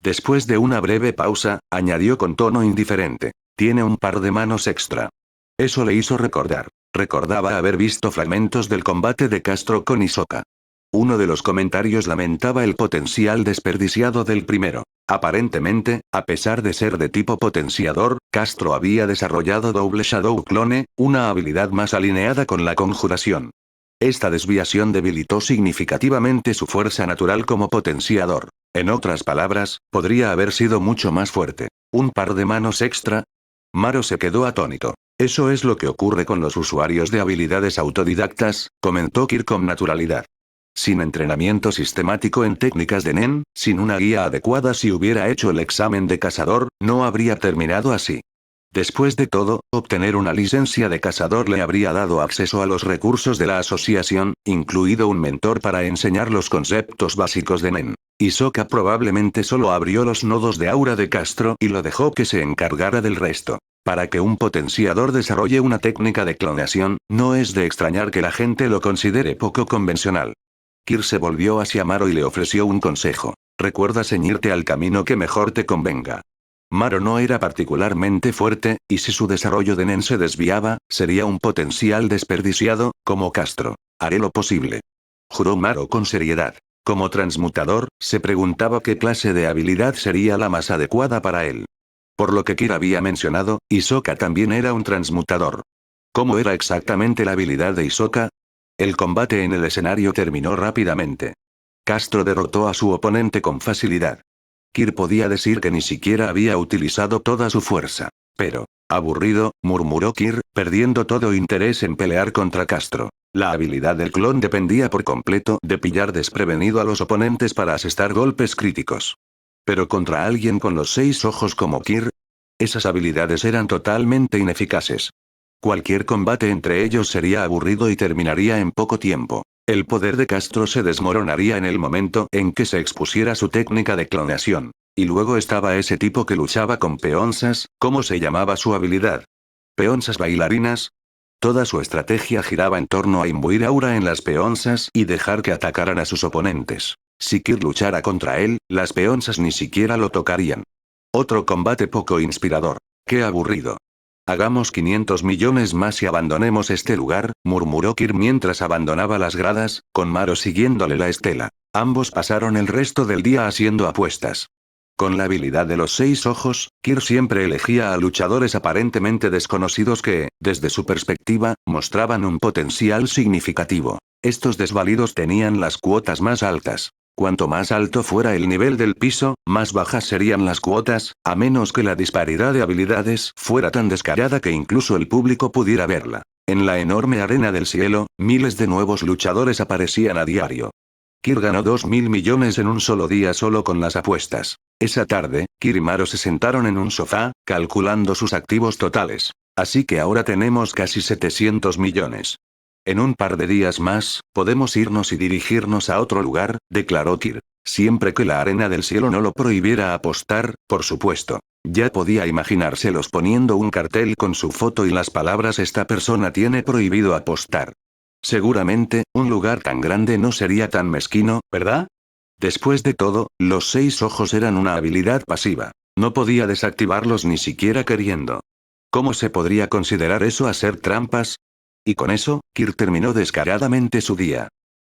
Después de una breve pausa, añadió con tono indiferente. Tiene un par de manos extra. Eso le hizo recordar. Recordaba haber visto fragmentos del combate de Castro con Hisoka. Uno de los comentarios lamentaba el potencial desperdiciado del primero. Aparentemente, a pesar de ser de tipo potenciador, Castro había desarrollado Double Shadow Clone, una habilidad más alineada con la conjuración. Esta desviación debilitó significativamente su fuerza natural como potenciador. En otras palabras, podría haber sido mucho más fuerte. ¿Un par de manos extra? Maro se quedó atónito. Eso es lo que ocurre con los usuarios de habilidades autodidactas, comentó Kirk con naturalidad. Sin entrenamiento sistemático en técnicas de Nen, sin una guía adecuada si hubiera hecho el examen de cazador, no habría terminado así. Después de todo, obtener una licencia de cazador le habría dado acceso a los recursos de la asociación, incluido un mentor para enseñar los conceptos básicos de Nen. Hisoka probablemente solo abrió los nodos de aura de Castro y lo dejó que se encargara del resto. Para que un potenciador desarrolle una técnica de clonación, no es de extrañar que la gente lo considere poco convencional. Kirk se volvió hacia Maro y le ofreció un consejo. Recuerda ceñirte al camino que mejor te convenga. Maro no era particularmente fuerte, y si su desarrollo de Nen se desviaba, sería un potencial desperdiciado, como Castro. Haré lo posible. Juró Maro con seriedad. Como transmutador, se preguntaba qué clase de habilidad sería la más adecuada para él. Por lo que Kirk había mencionado, Hisoka también era un transmutador. ¿Cómo era exactamente la habilidad de Hisoka? El combate en el escenario terminó rápidamente. Castro derrotó a su oponente con facilidad. Kirk podía decir que ni siquiera había utilizado toda su fuerza. Pero, aburrido, murmuró Kirk, perdiendo todo interés en pelear contra Castro. La habilidad del clon dependía por completo de pillar desprevenido a los oponentes para asestar golpes críticos. Pero contra alguien con los 6 ojos como Kirk, esas habilidades eran totalmente ineficaces. Cualquier combate entre ellos sería aburrido y terminaría en poco tiempo. El poder de Castro se desmoronaría en el momento en que se expusiera su técnica de clonación. Y luego estaba ese tipo que luchaba con peonzas, ¿cómo se llamaba su habilidad? ¿Peonzas bailarinas? Toda su estrategia giraba en torno a imbuir aura en las peonzas y dejar que atacaran a sus oponentes. Si Kirk luchara contra él, las peonzas ni siquiera lo tocarían. Otro combate poco inspirador. ¡Qué aburrido! Hagamos 500 millones más y abandonemos este lugar, murmuró Kirk mientras abandonaba las gradas, con Maro siguiéndole la estela. Ambos pasaron el resto del día haciendo apuestas. Con la habilidad de los 6 ojos, Kirk siempre elegía a luchadores aparentemente desconocidos que, desde su perspectiva, mostraban un potencial significativo. Estos desvalidos tenían las cuotas más altas. Cuanto más alto fuera el nivel del piso, más bajas serían las cuotas, a menos que la disparidad de habilidades fuera tan descarada que incluso el público pudiera verla. En la enorme arena del cielo, miles de nuevos luchadores aparecían a diario. Kirk ganó 2.000 millones en un solo día solo con las apuestas. Esa tarde, Kirk y Maro se sentaron en un sofá, calculando sus activos totales. Así que ahora tenemos casi 700 millones. En un par de días más, podemos irnos y dirigirnos a otro lugar, declaró Kirk. Siempre que la arena del cielo no lo prohibiera apostar, por supuesto. Ya podía imaginárselos poniendo un cartel con su foto y las palabras «Esta persona tiene prohibido apostar». Seguramente, un lugar tan grande no sería tan mezquino, ¿verdad? Después de todo, los 6 ojos eran una habilidad pasiva. No podía desactivarlos ni siquiera queriendo. ¿Cómo se podría considerar eso hacer trampas? Y con eso, Kirk terminó descaradamente su día.